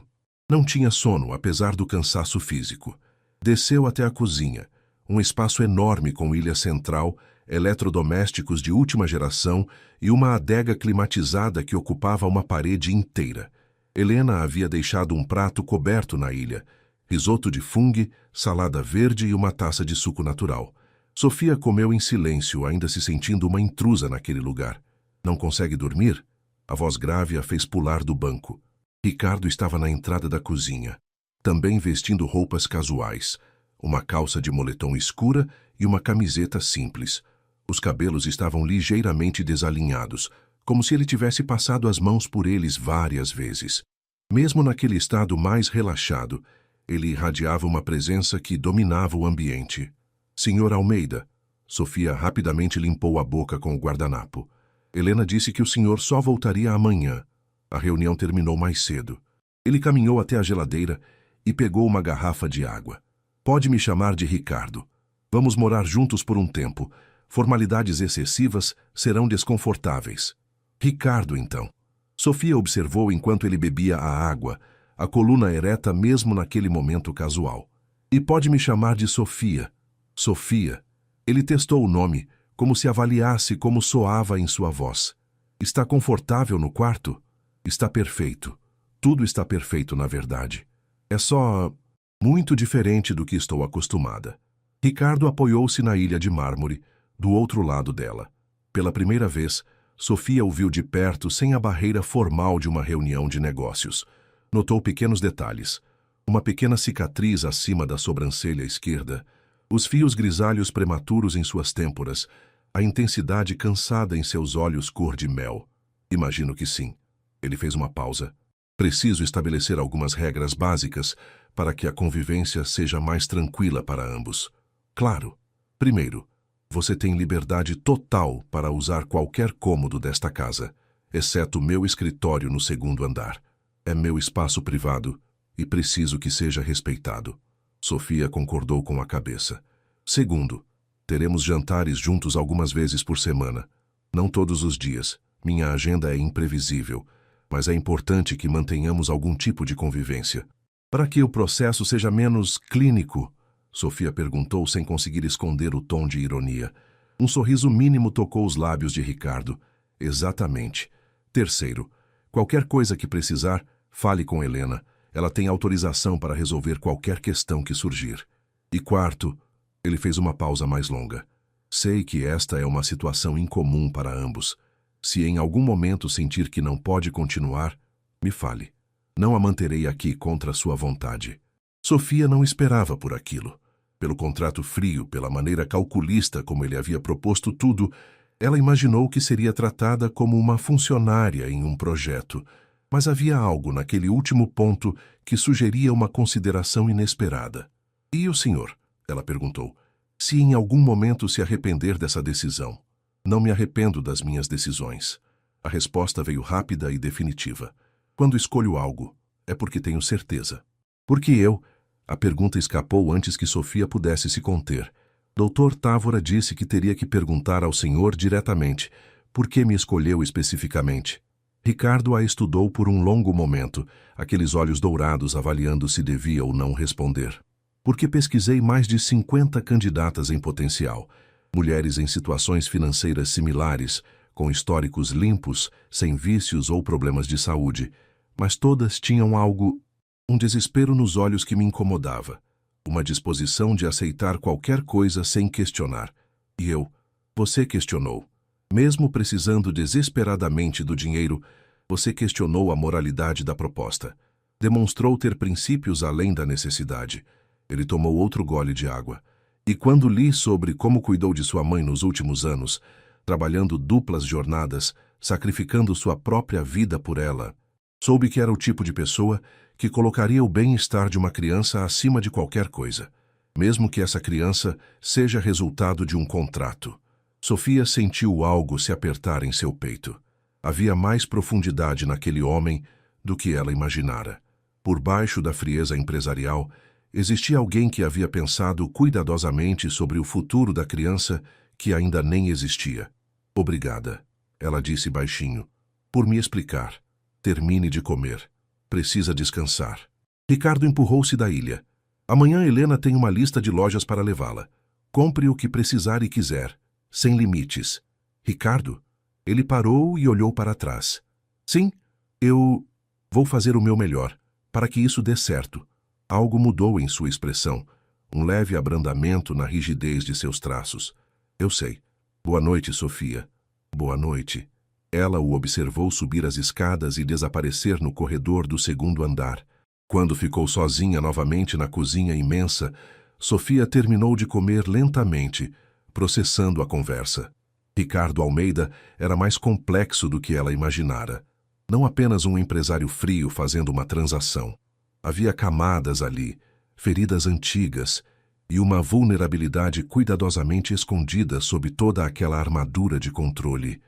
Não tinha sono, apesar do cansaço físico. Desceu até a cozinha, um espaço enorme com ilha central, eletrodomésticos de última geração e uma adega climatizada que ocupava uma parede inteira. Helena havia deixado um prato coberto na ilha, risoto de fungo, salada verde e uma taça de suco natural. Sofia comeu em silêncio, ainda se sentindo uma intrusa naquele lugar. Não consegue dormir? A voz grave a fez pular do banco. Ricardo estava na entrada da cozinha, também vestindo roupas casuais, uma calça de moletom escura e uma camiseta simples. Os cabelos estavam ligeiramente desalinhados, como se ele tivesse passado as mãos por eles várias vezes. Mesmo naquele estado mais relaxado, ele irradiava uma presença que dominava o ambiente. Senhor Almeida. Sofia rapidamente limpou a boca com o guardanapo. Helena disse que o senhor só voltaria amanhã. A reunião terminou mais cedo. Ele caminhou até a geladeira e pegou uma garrafa de água. Pode me chamar de Ricardo. Vamos morar juntos por um tempo. Formalidades excessivas serão desconfortáveis. Ricardo, então. Sofia observou enquanto ele bebia a água, a coluna ereta mesmo naquele momento casual. E pode me chamar de Sofia. Sofia. Ele testou o nome, como se avaliasse como soava em sua voz. Está confortável no quarto? Está perfeito. Tudo está perfeito, na verdade. É só muito diferente do que estou acostumada. Ricardo apoiou-se na ilha de mármore, do outro lado dela. Pela primeira vez, Sofia o viu de perto sem a barreira formal de uma reunião de negócios. Notou pequenos detalhes. Uma pequena cicatriz acima da sobrancelha esquerda, os fios grisalhos prematuros em suas têmporas, a intensidade cansada em seus olhos cor de mel. Imagino que sim. Ele fez uma pausa. Preciso estabelecer algumas regras básicas para que a convivência seja mais tranquila para ambos. Claro. Primeiro, você tem liberdade total para usar qualquer cômodo desta casa, exceto meu escritório no segundo andar. É meu espaço privado e preciso que seja respeitado. Sofia concordou com a cabeça. Segundo, teremos jantares juntos algumas vezes por semana. Não todos os dias. Minha agenda é imprevisível, mas é importante que mantenhamos algum tipo de convivência. Para que o processo seja menos clínico, Sofia perguntou sem conseguir esconder o tom de ironia. Um sorriso mínimo tocou os lábios de Ricardo. Exatamente. Terceiro, qualquer coisa que precisar, fale com Helena. Ela tem autorização para resolver qualquer questão que surgir. E quarto, ele fez uma pausa mais longa. Sei que esta é uma situação incomum para ambos. Se em algum momento sentir que não pode continuar, me fale. Não a manterei aqui contra sua vontade. Sofia não esperava por aquilo. Pelo contrato frio, pela maneira calculista como ele havia proposto tudo, ela imaginou que seria tratada como uma funcionária em um projeto. Mas havia algo naquele último ponto que sugeria uma consideração inesperada. E o senhor? Ela perguntou. Se em algum momento se arrepender dessa decisão. Não me arrependo das minhas decisões. A resposta veio rápida e definitiva. Quando escolho algo, é porque tenho certeza. Porque eu? A pergunta escapou antes que Sofia pudesse se conter. Dr. Távora disse que teria que perguntar ao senhor diretamente por que me escolheu especificamente. Ricardo a estudou por um longo momento, aqueles olhos dourados avaliando se devia ou não responder. Porque pesquisei mais de 50 candidatas em potencial, mulheres em situações financeiras similares, com históricos limpos, sem vícios ou problemas de saúde, mas todas tinham algo, um desespero nos olhos que me incomodava, uma disposição de aceitar qualquer coisa sem questionar. E eu, você questionou. Mesmo precisando desesperadamente do dinheiro, você questionou a moralidade da proposta. Demonstrou ter princípios além da necessidade. Ele tomou outro gole de água. E quando li sobre como cuidou de sua mãe nos últimos anos, trabalhando duplas jornadas, sacrificando sua própria vida por ela, soube que era o tipo de pessoa que colocaria o bem-estar de uma criança acima de qualquer coisa, mesmo que essa criança seja resultado de um contrato. Sofia sentiu algo se apertar em seu peito. Havia mais profundidade naquele homem do que ela imaginara. Por baixo da frieza empresarial, existia alguém que havia pensado cuidadosamente sobre o futuro da criança que ainda nem existia. Obrigada, ela disse baixinho, por me explicar. Termine de comer. Precisa descansar. Ricardo empurrou-se da ilha. Amanhã Helena tem uma lista de lojas para levá-la. Compre o que precisar e quiser. Sem limites. Ricardo? Ele parou e olhou para trás. Sim, eu vou fazer o meu melhor, para que isso dê certo. Algo mudou em sua expressão, um leve abrandamento na rigidez de seus traços. Eu sei. Boa noite, Sofia. Boa noite. Ela o observou subir as escadas e desaparecer no corredor do segundo andar. Quando ficou sozinha novamente na cozinha imensa, Sofia terminou de comer lentamente, processando a conversa. Ricardo Almeida era mais complexo do que ela imaginara. Não apenas um empresário frio fazendo uma transação. Havia camadas ali, feridas antigas, e uma vulnerabilidade cuidadosamente escondida sob toda aquela armadura de controle.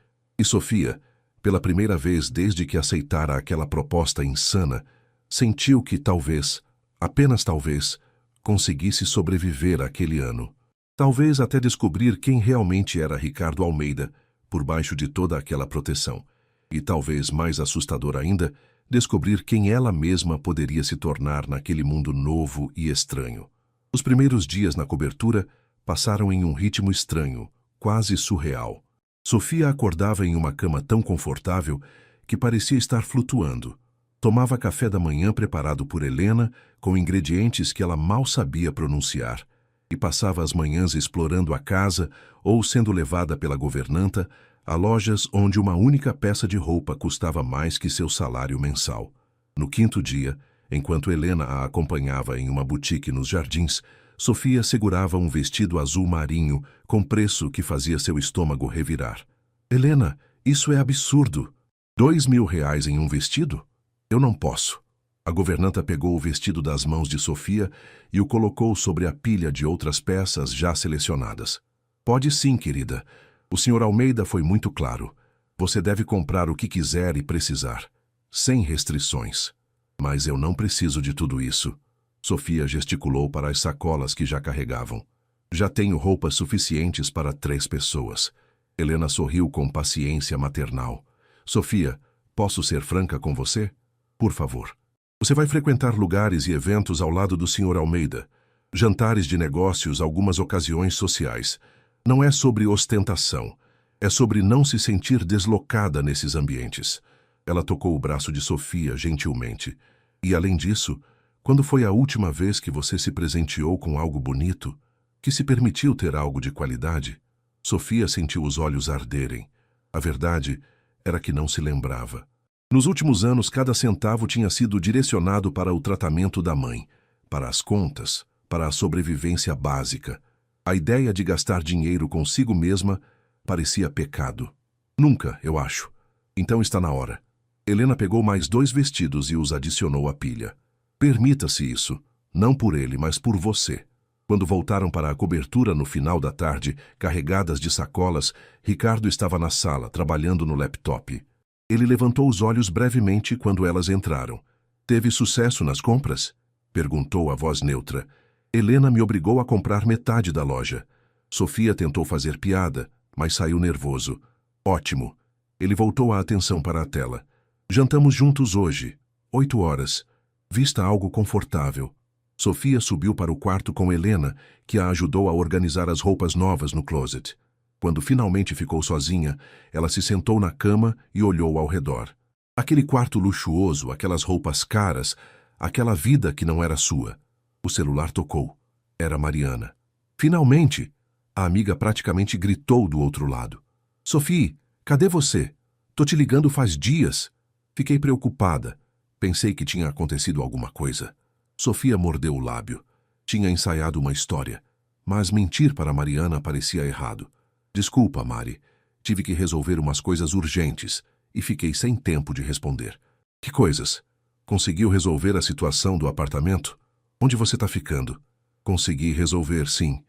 E Sofia, pela primeira vez desde que aceitara aquela proposta insana, sentiu que talvez, apenas talvez, conseguisse sobreviver àquele ano. Talvez até descobrir quem realmente era Ricardo Almeida, por baixo de toda aquela proteção. E talvez mais assustador ainda, descobrir quem ela mesma poderia se tornar naquele mundo novo e estranho. Os primeiros dias na cobertura passaram em um ritmo estranho, quase surreal. Sofia acordava em uma cama tão confortável que parecia estar flutuando. Tomava café da manhã preparado por Helena, com ingredientes que ela mal sabia pronunciar, e passava as manhãs explorando a casa ou sendo levada pela governanta a lojas onde uma única peça de roupa custava mais que seu salário mensal. No quinto dia, enquanto Helena a acompanhava em uma boutique nos Jardins, Sofia segurava um vestido azul marinho com preço que fazia seu estômago revirar. Helena, isso é absurdo! R$ 2.000 em um vestido? Eu não posso. A governanta pegou o vestido das mãos de Sofia e o colocou sobre a pilha de outras peças já selecionadas. Pode sim, querida. O Sr. Almeida foi muito claro. Você deve comprar o que quiser e precisar, sem restrições. Mas eu não preciso de tudo isso. Sofia gesticulou para as sacolas que já carregavam. Já tenho roupas suficientes para 3 pessoas. Helena sorriu com paciência maternal. Sofia, posso ser franca com você? Por favor. Você vai frequentar lugares e eventos ao lado do Sr. Almeida. Jantares de negócios, algumas ocasiões sociais. Não é sobre ostentação. É sobre não se sentir deslocada nesses ambientes. Ela tocou o braço de Sofia gentilmente. E, além disso, quando foi a última vez que você se presenteou com algo bonito, que se permitiu ter algo de qualidade? Sofia sentiu os olhos arderem. A verdade era que não se lembrava. Nos últimos anos, cada centavo tinha sido direcionado para o tratamento da mãe, para as contas, para a sobrevivência básica. A ideia de gastar dinheiro consigo mesma parecia pecado. Nunca, eu acho. Então está na hora. Helena pegou mais 2 vestidos e os adicionou à pilha. Permita-se isso, não por ele, mas por você. Quando voltaram para a cobertura no final da tarde, carregadas de sacolas, Ricardo estava na sala, trabalhando no laptop. Ele levantou os olhos brevemente quando elas entraram. Teve sucesso nas compras? Perguntou a voz neutra. Helena me obrigou a comprar metade da loja. Sofia tentou fazer piada, mas saiu nervoso. Ótimo. Ele voltou a atenção para a tela. Jantamos juntos hoje. 8 horas. Vista algo confortável. Sofia subiu para o quarto com Helena, que a ajudou a organizar as roupas novas no closet. Quando finalmente ficou sozinha, ela se sentou na cama e olhou ao redor. Aquele quarto luxuoso, aquelas roupas caras, aquela vida que não era sua. O celular tocou. Era Mariana. Finalmente! A amiga praticamente gritou do outro lado. Sophie, cadê você? Tô te ligando faz dias. Fiquei preocupada. Pensei que tinha acontecido alguma coisa. Sofia mordeu o lábio. Tinha ensaiado uma história. Mas mentir para Mariana parecia errado. Desculpa, Mari. Tive que resolver umas coisas urgentes e fiquei sem tempo de responder. Que coisas? Conseguiu resolver a situação do apartamento? Onde você está ficando? Consegui resolver, sim.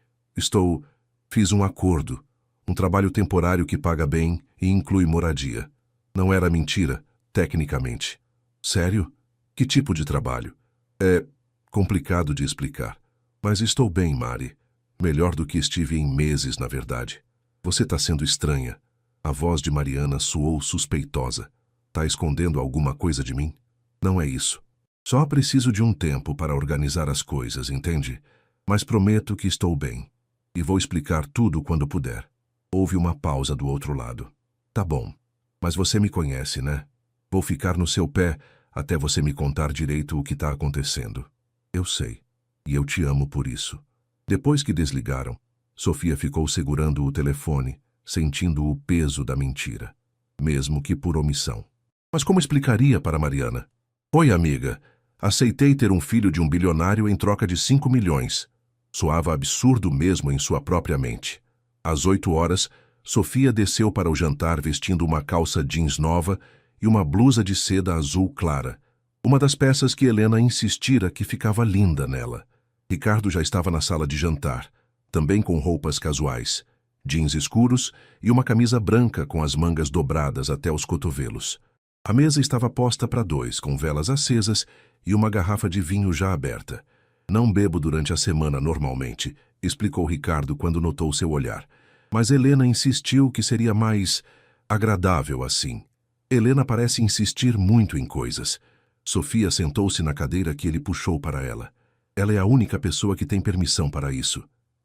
Fiz um acordo. Um trabalho temporário que paga bem e inclui moradia. Não era mentira, tecnicamente. Sério? Que tipo de trabalho? É complicado de explicar. Mas estou bem, Mari. Melhor do que estive em meses, na verdade. Você está sendo estranha. A voz de Mariana soou suspeitosa. Tá escondendo alguma coisa de mim? Não é isso. Só preciso de um tempo para organizar as coisas, entende? Mas prometo que estou bem. E vou explicar tudo quando puder. Houve uma pausa do outro lado. Tá bom. Mas você me conhece, né? Vou ficar no seu pé até você me contar direito o que está acontecendo. Eu sei. E eu te amo por isso. Depois que desligaram, Sofia ficou segurando o telefone, sentindo o peso da mentira, mesmo que por omissão. Mas como explicaria para Mariana? Oi, amiga. Aceitei ter um filho de um bilionário em troca de 5 milhões. Soava absurdo mesmo em sua própria mente. Às 8 horas, Sofia desceu para o jantar vestindo uma calça jeans nova e uma blusa de seda azul clara, uma das peças que Helena insistira que ficava linda nela. Ricardo já estava na sala de jantar, também com roupas casuais, jeans escuros e uma camisa branca com as mangas dobradas até os cotovelos. A mesa estava posta para 2, com velas acesas e uma garrafa de vinho já aberta. Não bebo durante a semana normalmente, explicou Ricardo quando notou seu olhar. Mas Helena insistiu que seria mais agradável assim. Helena parece insistir muito em coisas. Sofia sentou-se na cadeira que ele puxou para ela. Ela é a única pessoa que tem permissão para isso.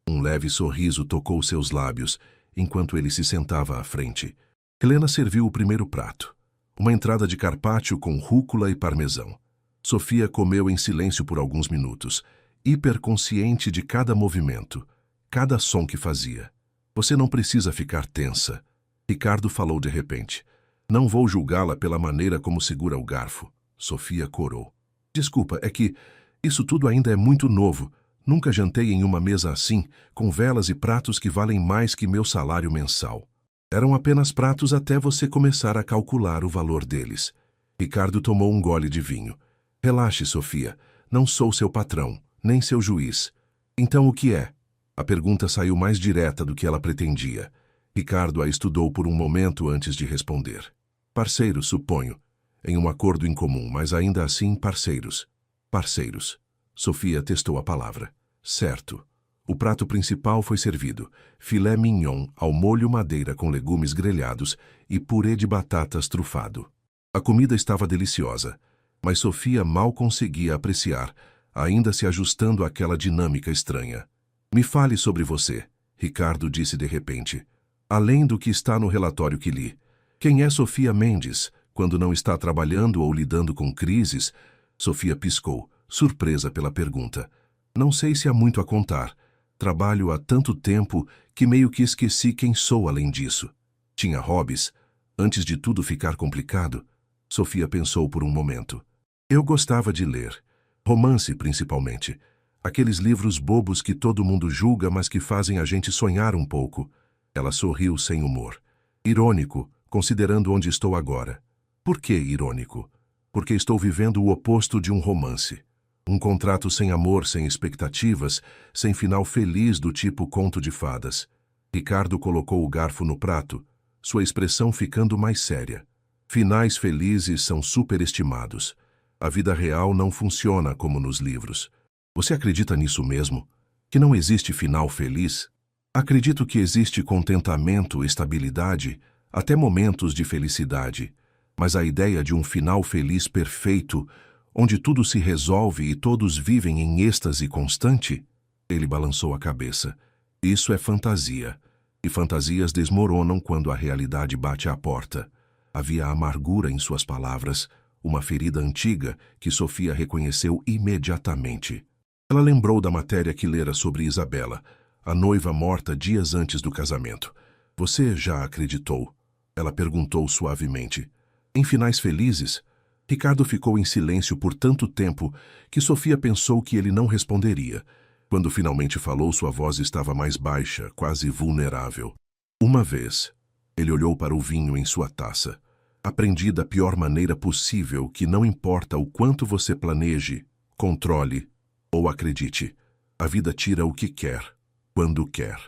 Um leve sorriso tocou seus lábios, enquanto ele se sentava à frente. Helena serviu o primeiro prato. Uma entrada de carpaccio com rúcula e parmesão. Sofia comeu em silêncio por alguns minutos, hiperconsciente de cada movimento, cada som que fazia. Você não precisa ficar tensa. Ricardo falou de repente. Não vou julgá-la pela maneira como segura o garfo. Sofia corou. Desculpa, é que isso tudo ainda é muito novo. Nunca jantei em uma mesa assim, com velas e pratos que valem mais que meu salário mensal. Eram apenas pratos até você começar a calcular o valor deles. Ricardo tomou um gole de vinho. Relaxe, Sofia. Não sou seu patrão, nem seu juiz. Então o que é? A pergunta saiu mais direta do que ela pretendia. Ricardo a estudou por um momento antes de responder. Parceiros, suponho. Em um acordo em comum, mas ainda assim parceiros. Parceiros. Sofia testou a palavra. Certo. O prato principal foi servido. Filé mignon ao molho madeira com legumes grelhados e purê de batatas trufado. A comida estava deliciosa, mas Sofia mal conseguia apreciar, ainda se ajustando àquela dinâmica estranha. Me fale sobre você, Ricardo disse de repente. Além do que está no relatório que li. Quem é Sofia Mendes, quando não está trabalhando ou lidando com crises? Sofia piscou, surpresa pela pergunta. Não sei se há muito a contar. Trabalho há tanto tempo que meio que esqueci quem sou além disso. Tinha hobbies? Antes de tudo ficar complicado? Sofia pensou por um momento. Eu gostava de ler. Romance, principalmente. Aqueles livros bobos que todo mundo julga, mas que fazem a gente sonhar um pouco. Ela sorriu sem humor. Irônico, considerando onde estou agora. Por que irônico? Porque estou vivendo o oposto de um romance. Um contrato sem amor, sem expectativas, sem final feliz do tipo conto de fadas. Ricardo colocou o garfo no prato, sua expressão ficando mais séria. Finais felizes são superestimados. A vida real não funciona como nos livros. Você acredita nisso mesmo? Que não existe final feliz? Acredito que existe contentamento, estabilidade, até momentos de felicidade. Mas a ideia de um final feliz perfeito, onde tudo se resolve e todos vivem em êxtase constante? Ele balançou a cabeça. Isso é fantasia. E fantasias desmoronam quando a realidade bate à porta. Havia amargura em suas palavras, uma ferida antiga que Sofia reconheceu imediatamente. Ela lembrou da matéria que lera sobre Isabela, a noiva morta dias antes do casamento. Você já acreditou? Ela perguntou suavemente. Em finais felizes? Ricardo ficou em silêncio por tanto tempo que Sofia pensou que ele não responderia. Quando finalmente falou, sua voz estava mais baixa, quase vulnerável. Uma vez, ele olhou para o vinho em sua taça. Aprendi da pior maneira possível que não importa o quanto você planeje, controle ou acredite, a vida tira o que quer, quando quer.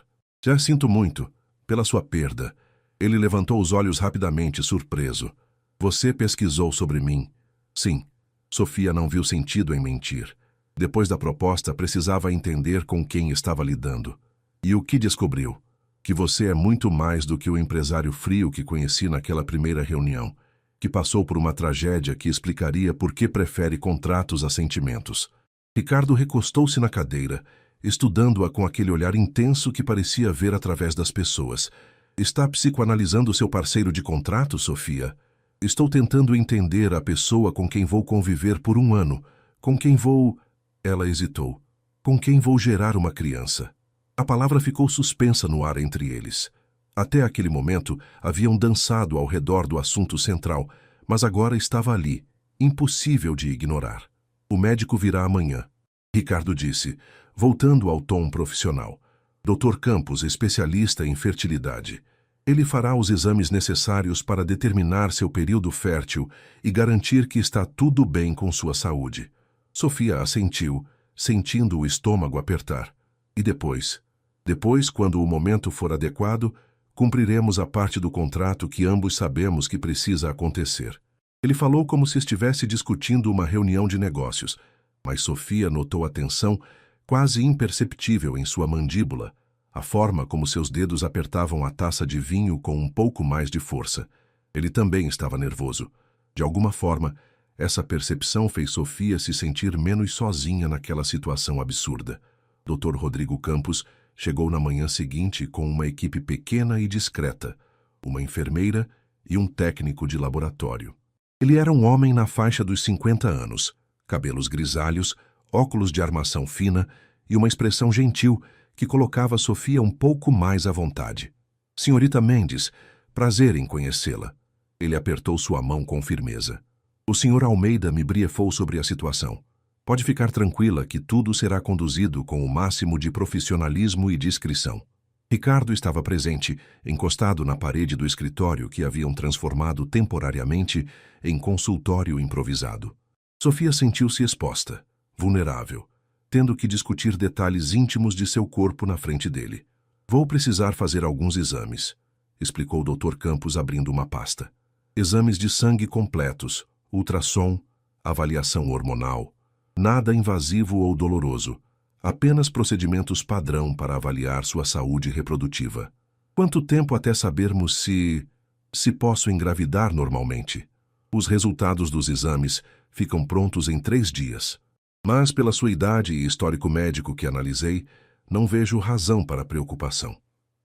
Já sinto muito, pela sua perda. Ele levantou os olhos rapidamente, surpreso. Você pesquisou sobre mim? Sim. Sofia não viu sentido em mentir. Depois da proposta, precisava entender com quem estava lidando. E o que descobriu? Que você é muito mais do que o empresário frio que conheci naquela primeira reunião, que passou por uma tragédia que explicaria por que prefere contratos a sentimentos. Ricardo recostou-se na cadeira, estudando-a com aquele olhar intenso que parecia ver através das pessoas. Está psicoanalisando seu parceiro de contrato, Sofia? Estou tentando entender a pessoa com quem vou conviver por um ano, com quem vou... Ela hesitou. Com quem vou gerar uma criança. A palavra ficou suspensa no ar entre eles. Até aquele momento, haviam dançado ao redor do assunto central, mas agora estava ali, impossível de ignorar. O médico virá amanhã. Ricardo disse, voltando ao tom profissional. Dr. Campos, especialista em fertilidade. Ele fará os exames necessários para determinar seu período fértil e garantir que está tudo bem com sua saúde. Sofia assentiu, sentindo o estômago apertar. E depois? Depois, quando o momento for adequado, cumpriremos a parte do contrato que ambos sabemos que precisa acontecer. Ele falou como se estivesse discutindo uma reunião de negócios, mas Sofia notou a tensão quase imperceptível em sua mandíbula, a forma como seus dedos apertavam a taça de vinho com um pouco mais de força. Ele também estava nervoso. De alguma forma, essa percepção fez Sofia se sentir menos sozinha naquela situação absurda. Dr. Rodrigo Campos chegou na manhã seguinte com uma equipe pequena e discreta, uma enfermeira e um técnico de laboratório. Ele era um homem na faixa dos 50 anos, cabelos grisalhos, óculos de armação fina e uma expressão gentil que colocava Sofia um pouco mais à vontade. Senhorita Mendes, prazer em conhecê-la. Ele apertou sua mão com firmeza. O Sr. Almeida me briefou sobre a situação. Pode ficar tranquila que tudo será conduzido com o máximo de profissionalismo e discrição. Ricardo estava presente, encostado na parede do escritório que haviam transformado temporariamente em consultório improvisado. Sofia sentiu-se exposta, vulnerável, tendo que discutir detalhes íntimos de seu corpo na frente dele. Vou precisar fazer alguns exames, explicou o Dr. Campos abrindo uma pasta. Exames de sangue completos, ultrassom, avaliação hormonal. Nada invasivo ou doloroso. Apenas procedimentos padrão para avaliar sua saúde reprodutiva. Quanto tempo até sabermos se posso engravidar normalmente? Os resultados dos exames ficam prontos em 3 dias. Mas, pela sua idade e histórico médico que analisei, não vejo razão para preocupação.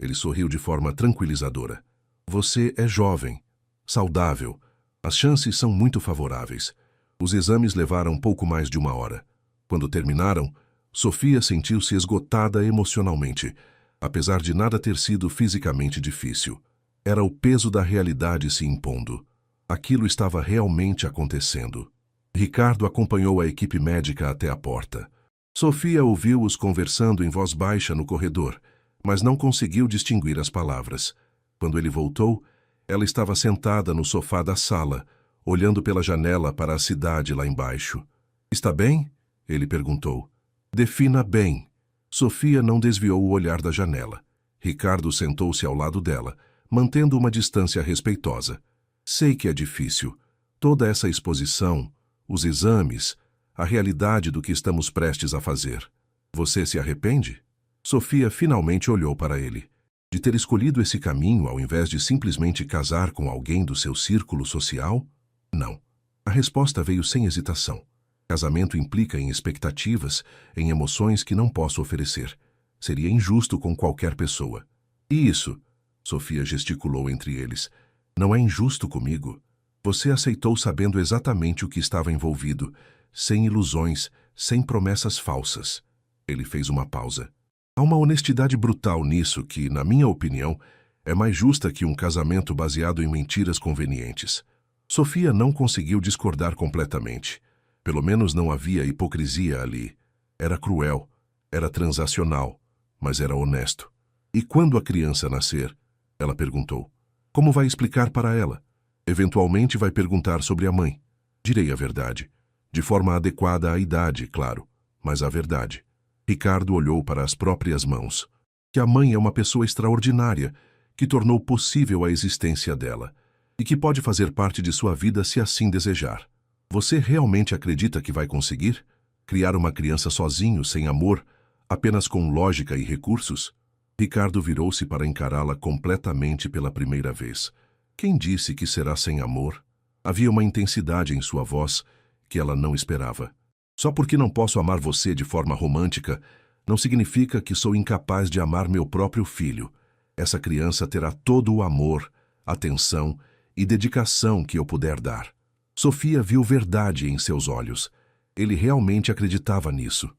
Ele sorriu de forma tranquilizadora. Você é jovem, saudável. As chances são muito favoráveis. Os exames levaram pouco mais de 1 hora. Quando terminaram, Sofia sentiu-se esgotada emocionalmente, apesar de nada ter sido fisicamente difícil. Era o peso da realidade se impondo. Aquilo estava realmente acontecendo. Ricardo acompanhou a equipe médica até a porta. Sofia ouviu-os conversando em voz baixa no corredor, mas não conseguiu distinguir as palavras. Quando ele voltou, ela estava sentada no sofá da sala, olhando pela janela para a cidade lá embaixo. Está bem? Ele perguntou. Defina bem. Sofia não desviou o olhar da janela. Ricardo sentou-se ao lado dela, mantendo uma distância respeitosa. Sei que é difícil. Toda essa exposição, os exames, a realidade do que estamos prestes a fazer. Você se arrepende? Sofia finalmente olhou para ele. De ter escolhido esse caminho ao invés de simplesmente casar com alguém do seu círculo social? Não. A resposta veio sem hesitação. Casamento implica em expectativas, em emoções que não posso oferecer. Seria injusto com qualquer pessoa. E isso, Sofia gesticulou entre eles, não é injusto comigo. Você aceitou sabendo exatamente o que estava envolvido, sem ilusões, sem promessas falsas. Ele fez uma pausa. Há uma honestidade brutal nisso que, na minha opinião, é mais justa que um casamento baseado em mentiras convenientes. Sofia não conseguiu discordar completamente. Pelo menos não havia hipocrisia ali. Era cruel, era transacional, mas era honesto. E quando a criança nascer? Ela perguntou. Como vai explicar para ela? Eventualmente vai perguntar sobre a mãe. Direi a verdade. De forma adequada à idade, claro, mas a verdade. Ricardo olhou para as próprias mãos. Que a mãe é uma pessoa extraordinária, que tornou possível a existência dela, e que pode fazer parte de sua vida se assim desejar. Você realmente acredita que vai conseguir? Criar uma criança sozinho, sem amor, apenas com lógica e recursos? Ricardo virou-se para encará-la completamente pela primeira vez. Quem disse que será sem amor? Havia uma intensidade em sua voz que ela não esperava. Só porque não posso amar você de forma romântica, não significa que sou incapaz de amar meu próprio filho. Essa criança terá todo o amor, atenção e dedicação que eu puder dar. Sofia viu verdade em seus olhos. Ele realmente acreditava nisso.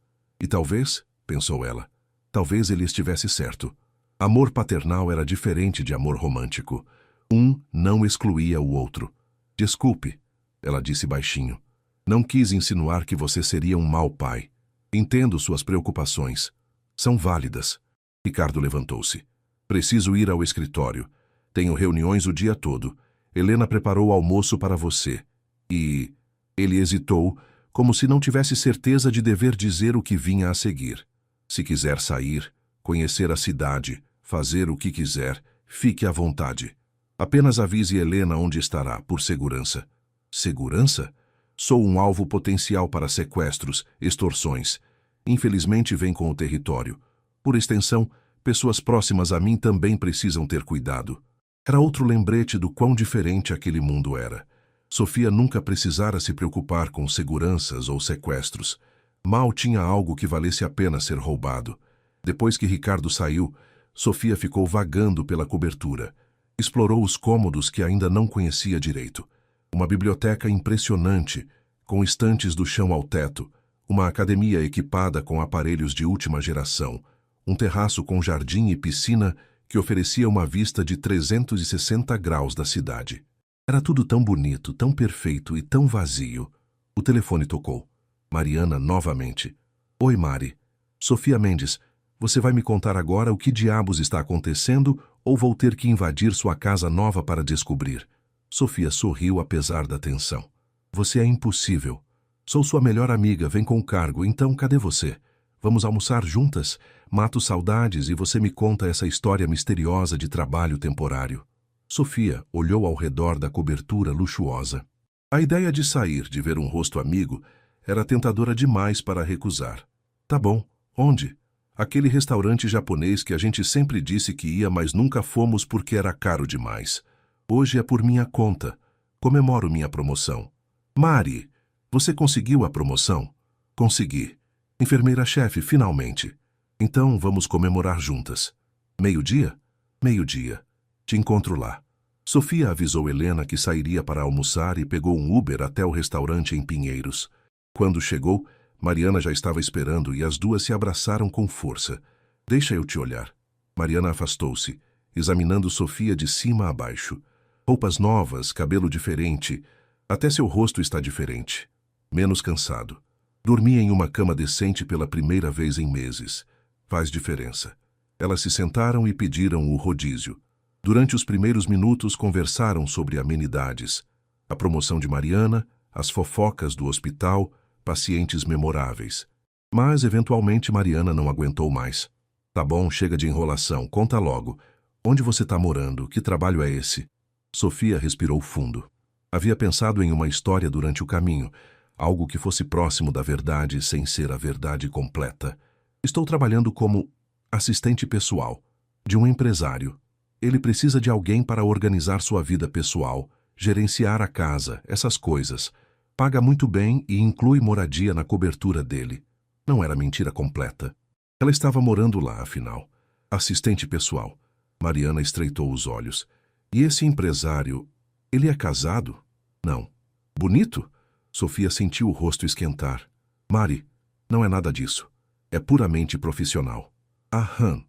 E talvez, pensou ela, talvez ele estivesse certo. Amor paternal era diferente de amor romântico. Um não excluía o outro. Desculpe, ela disse baixinho. Não quis insinuar que você seria um mau pai. Entendo suas preocupações. São válidas. Ricardo levantou-se. Preciso ir ao escritório. Tenho reuniões o dia todo. Helena preparou o almoço para você. E... Ele hesitou, como se não tivesse certeza de dever dizer o que vinha a seguir. Se quiser sair, conhecer a cidade, fazer o que quiser, fique à vontade. Apenas avise Helena onde estará, por segurança. Segurança? Sou um alvo potencial para sequestros, extorsões. Infelizmente vem com o território. Por extensão, pessoas próximas a mim também precisam ter cuidado. Era outro lembrete do quão diferente aquele mundo era. Sofia nunca precisara se preocupar com seguranças ou sequestros. Mal tinha algo que valesse a pena ser roubado. Depois que Ricardo saiu, Sofia ficou vagando pela cobertura. Explorou os cômodos que ainda não conhecia direito. Uma biblioteca impressionante, com estantes do chão ao teto, uma academia equipada com aparelhos de última geração, um terraço com jardim e piscina que oferecia uma vista de 360 graus da cidade. Era tudo tão bonito, tão perfeito e tão vazio. O telefone tocou. Mariana novamente. Oi, Mari. Sofia Mendes, você vai me contar agora o que diabos está acontecendo ou vou ter que invadir sua casa nova para descobrir? Sofia sorriu apesar da tensão. Você é impossível. Sou sua melhor amiga, vem com o cargo, então cadê você? Vamos almoçar juntas? Mato saudades e você me conta essa história misteriosa de trabalho temporário. Sofia olhou ao redor da cobertura luxuosa. A ideia de sair, de ver um rosto amigo, era tentadora demais para recusar. Tá bom, onde? Aquele restaurante japonês que a gente sempre disse que ia, mas nunca fomos porque era caro demais. Hoje é por minha conta. Comemoro minha promoção. Mari, você conseguiu a promoção? Consegui. Enfermeira-chefe, finalmente. Então vamos comemorar juntas. Meio-dia? Meio-dia. Te encontro lá. Sofia avisou Helena que sairia para almoçar e pegou um Uber até o restaurante em Pinheiros. Quando chegou, Mariana já estava esperando e as duas se abraçaram com força. Deixa eu te olhar. Mariana afastou-se, examinando Sofia de cima a baixo. Roupas novas, cabelo diferente. Até seu rosto está diferente. Menos cansado. Dormia em uma cama decente pela primeira vez em meses. Faz diferença. Elas se sentaram e pediram o rodízio. Durante os primeiros minutos conversaram sobre amenidades. A promoção de Mariana, as fofocas do hospital, pacientes memoráveis. Mas, eventualmente, Mariana não aguentou mais. Tá bom, chega de enrolação, conta logo. Onde você tá morando? Que trabalho é esse? Sofia respirou fundo. Havia pensado em uma história durante o caminho, algo que fosse próximo da verdade sem ser a verdade completa. Estou trabalhando como assistente pessoal de um empresário. Ele precisa de alguém para organizar sua vida pessoal, gerenciar a casa, essas coisas. Paga muito bem e inclui moradia na cobertura dele. Não era mentira completa. Ela estava morando lá, afinal. Assistente pessoal. Mariana estreitou os olhos. E esse empresário, ele é casado? Não. Bonito? Sofia sentiu o rosto esquentar. Mari, não é nada disso. É puramente profissional. Aham.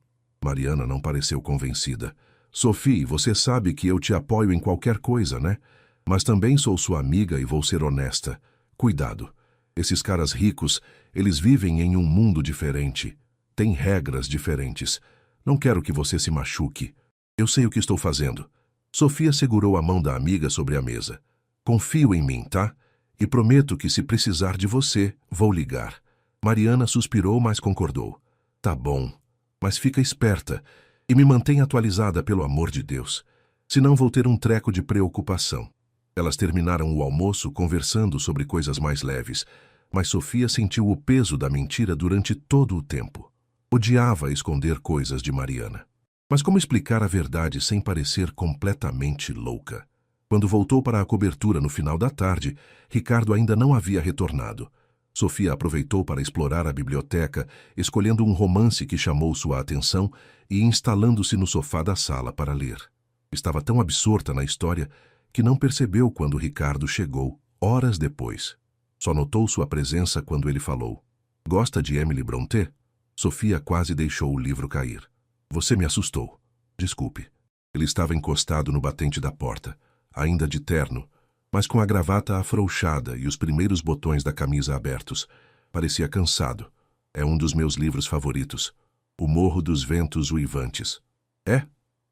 Mariana não pareceu convencida. Sophie, você sabe que eu te apoio em qualquer coisa, né? Mas também sou sua amiga e vou ser honesta. Cuidado. Esses caras ricos, eles vivem em um mundo diferente. Têm regras diferentes. Não quero que você se machuque. Eu sei o que estou fazendo. Sofia segurou a mão da amiga sobre a mesa. Confio em mim, tá? E prometo que se precisar de você, vou ligar. Mariana suspirou, mas concordou. Tá bom, mas fica esperta e me mantém atualizada, pelo amor de Deus. Senão vou ter um treco de preocupação. Elas terminaram o almoço conversando sobre coisas mais leves, mas Sofia sentiu o peso da mentira durante todo o tempo. Odiava esconder coisas de Mariana. Mas como explicar a verdade sem parecer completamente louca? Quando voltou para a cobertura no final da tarde, Ricardo ainda não havia retornado. Sofia aproveitou para explorar a biblioteca, escolhendo um romance que chamou sua atenção e instalando-se no sofá da sala para ler. Estava tão absorta na história que não percebeu quando Ricardo chegou, horas depois. Só notou sua presença quando ele falou. Gosta de Emily Brontë? Sofia quase deixou o livro cair. Você me assustou. Desculpe. Ele estava encostado no batente da porta, ainda de terno, mas com a gravata afrouxada e os primeiros botões da camisa abertos. Parecia cansado. É um dos meus livros favoritos. O Morro dos Ventos Uivantes. É?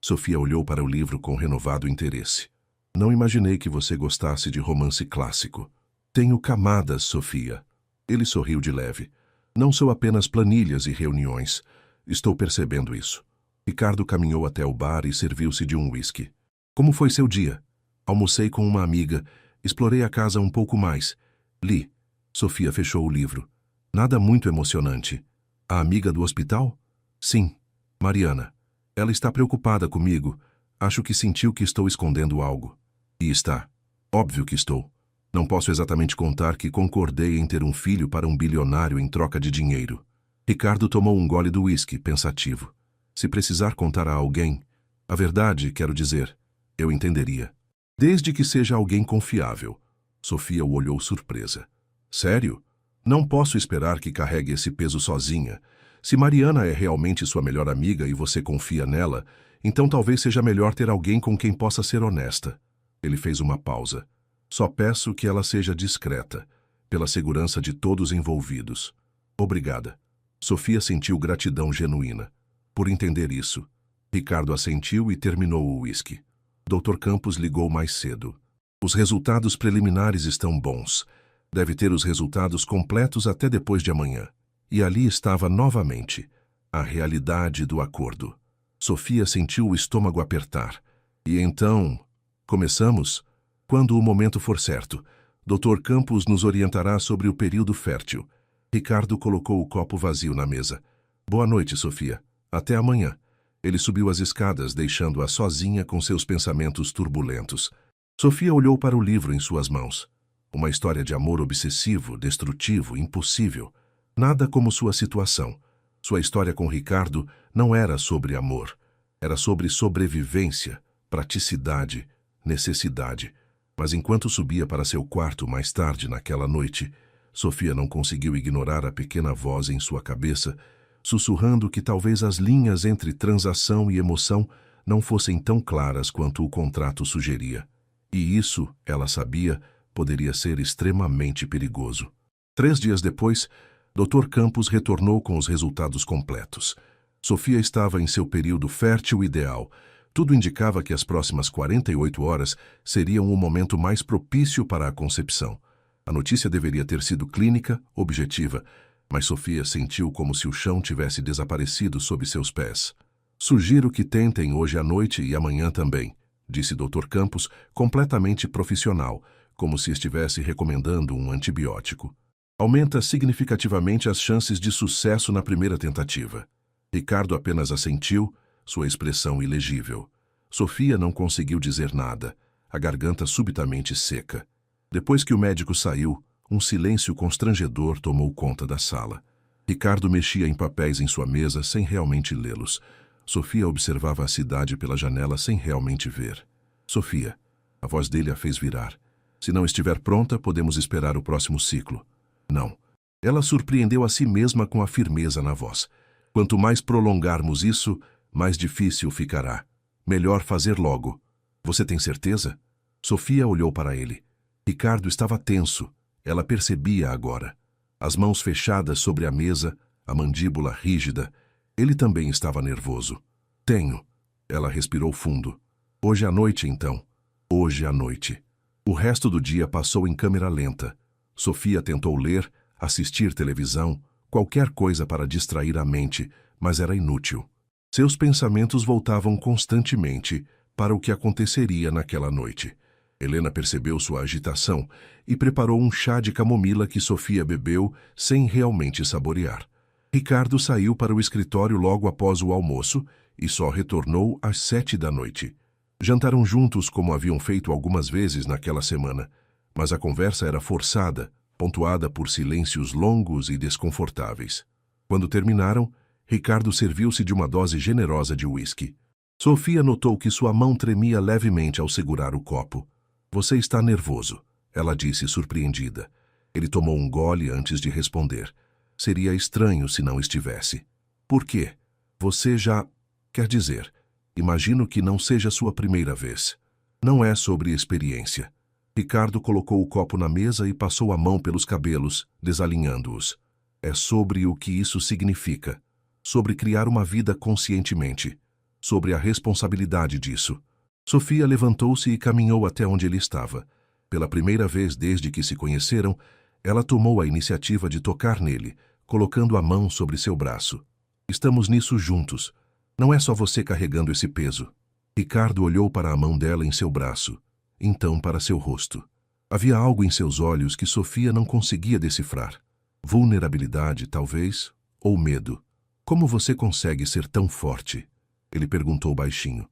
Sofia olhou para o livro com renovado interesse. Não imaginei que você gostasse de romance clássico. Tenho camadas, Sofia. Ele sorriu de leve. Não sou apenas planilhas e reuniões. Estou percebendo isso. Ricardo caminhou até o bar e serviu-se de um whisky. Como foi seu dia? Almocei com uma amiga. Explorei a casa um pouco mais. Li. Sofia fechou o livro. Nada muito emocionante. A amiga do hospital? Sim. Mariana. Ela está preocupada comigo. Acho que sentiu que estou escondendo algo. E está. Óbvio que estou. Não posso exatamente contar que concordei em ter um filho para um bilionário em troca de dinheiro. Ricardo tomou um gole do uísque, pensativo. Se precisar contar a alguém, a verdade, quero dizer, eu entenderia. Desde que seja alguém confiável. Sofia o olhou surpresa. Sério? Não posso esperar que carregue esse peso sozinha. Se Mariana é realmente sua melhor amiga e você confia nela, então talvez seja melhor ter alguém com quem possa ser honesta. Ele fez uma pausa. Só peço que ela seja discreta, pela segurança de todos envolvidos. Obrigada. Sofia sentiu gratidão genuína. Por entender isso. Ricardo assentiu e terminou o uísque. Dr. Campos ligou mais cedo. Os resultados preliminares estão bons. Deve ter os resultados completos até depois de amanhã. E ali estava novamente a realidade do acordo. Sofia sentiu o estômago apertar. E então, começamos? Quando o momento for certo, Dr. Campos nos orientará sobre o período fértil. Ricardo colocou o copo vazio na mesa. Boa noite, Sofia. Até amanhã. Ele subiu as escadas, deixando-a sozinha com seus pensamentos turbulentos. Sofia olhou para o livro em suas mãos. Uma história de amor obsessivo, destrutivo, impossível. Nada como sua situação. Sua história com Ricardo não era sobre amor. Era sobre sobrevivência, praticidade, necessidade. Mas enquanto subia para seu quarto mais tarde naquela noite, Sofia não conseguiu ignorar a pequena voz em sua cabeça, sussurrando que talvez as linhas entre transação e emoção não fossem tão claras quanto o contrato sugeria. E isso, ela sabia, poderia ser extremamente perigoso. 3 dias depois, Dr. Campos retornou com os resultados completos. Sofia estava em seu período fértil ideal. Tudo indicava que as próximas 48 horas seriam o momento mais propício para a concepção. A notícia deveria ter sido clínica, objetiva, mas Sofia sentiu como se o chão tivesse desaparecido sob seus pés. Sugiro que tentem hoje à noite e amanhã também, disse Dr. Campos, completamente profissional, como se estivesse recomendando um antibiótico. Aumenta significativamente as chances de sucesso na primeira tentativa. Ricardo apenas assentiu, sua expressão ilegível. Sofia não conseguiu dizer nada, a garganta subitamente seca. Depois que o médico saiu, um silêncio constrangedor tomou conta da sala. Ricardo mexia em papéis em sua mesa sem realmente lê-los. Sofia observava a cidade pela janela sem realmente ver. Sofia. A voz dele a fez virar. Se não estiver pronta, podemos esperar o próximo ciclo. Não. Ela surpreendeu a si mesma com a firmeza na voz. Quanto mais prolongarmos isso, mais difícil ficará. Melhor fazer logo. Você tem certeza? Sofia olhou para ele. Ricardo estava tenso. Ela percebia agora. As mãos fechadas sobre a mesa, a mandíbula rígida. Ele também estava nervoso. Tenho. Ela respirou fundo. Hoje à noite, então. Hoje à noite. O resto do dia passou em câmera lenta. Sofia tentou ler, assistir televisão, qualquer coisa para distrair a mente, mas era inútil. Seus pensamentos voltavam constantemente para o que aconteceria naquela noite. Helena percebeu sua agitação e preparou um chá de camomila que Sofia bebeu sem realmente saborear. Ricardo saiu para o escritório logo após o almoço e só retornou às 7 da noite. Jantaram juntos como haviam feito algumas vezes naquela semana, mas a conversa era forçada, pontuada por silêncios longos e desconfortáveis. Quando terminaram, Ricardo serviu-se de uma dose generosa de uísque. Sofia notou que sua mão tremia levemente ao segurar o copo. Você está nervoso, ela disse surpreendida. Ele tomou um gole antes de responder. Seria estranho se não estivesse. Por quê? Você já... Quer dizer, imagino que não seja sua primeira vez. Não é sobre experiência. Ricardo colocou o copo na mesa e passou a mão pelos cabelos, desalinhando-os. É sobre o que isso significa. Sobre criar uma vida conscientemente. Sobre a responsabilidade disso. Sofia levantou-se e caminhou até onde ele estava. Pela primeira vez desde que se conheceram, ela tomou a iniciativa de tocar nele, colocando a mão sobre seu braço. Estamos nisso juntos. Não é só você carregando esse peso. Ricardo olhou para a mão dela em seu braço, então para seu rosto. Havia algo em seus olhos que Sofia não conseguia decifrar. Vulnerabilidade, talvez, ou medo. Como você consegue ser tão forte? Ele perguntou baixinho.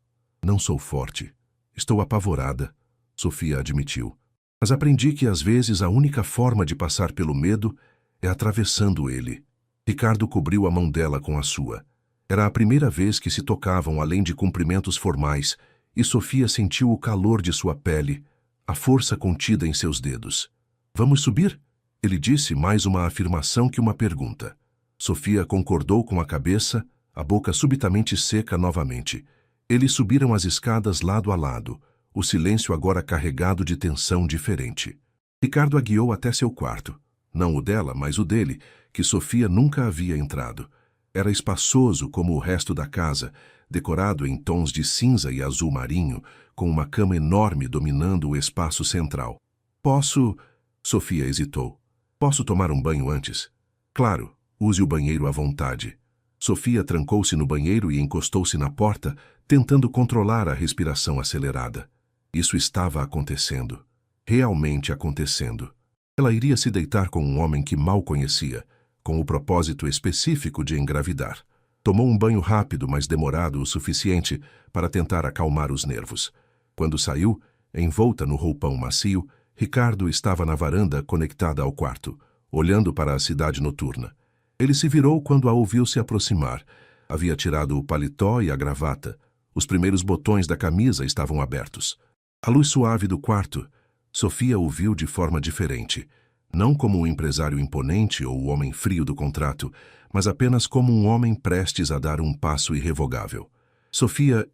Não sou forte. Estou apavorada, Sofia admitiu. Mas aprendi que às vezes a única forma de passar pelo medo é atravessando ele. Ricardo cobriu a mão dela com a sua. Era a primeira vez que se tocavam além de cumprimentos formais, e Sofia sentiu o calor de sua pele, a força contida em seus dedos. Vamos subir? Ele disse mais uma afirmação que uma pergunta. Sofia concordou com a cabeça, a boca subitamente seca novamente. Eles subiram as escadas lado a lado, o silêncio agora carregado de tensão diferente. Ricardo a guiou até seu quarto. Não o dela, mas o dele, que Sofia nunca havia entrado. Era espaçoso como o resto da casa, decorado em tons de cinza e azul marinho, com uma cama enorme dominando o espaço central. Posso... Sofia hesitou. Posso tomar um banho antes? Claro, use o banheiro à vontade. Sofia trancou-se no banheiro e encostou-se na porta, tentando controlar a respiração acelerada. Isso estava acontecendo. Realmente acontecendo. Ela iria se deitar com um homem que mal conhecia, com o propósito específico de engravidar. Tomou um banho rápido, mas demorado o suficiente para tentar acalmar os nervos. Quando saiu, envolta no roupão macio, Ricardo estava na varanda conectada ao quarto, olhando para a cidade noturna. Ele se virou quando a ouviu se aproximar. Havia tirado o paletó e a gravata. Os primeiros botões da camisa estavam abertos. A luz suave do quarto, Sofia o viu de forma diferente. Não como um empresário imponente ou o homem frio do contrato, mas apenas como um homem prestes a dar um passo irrevogável. Sofia,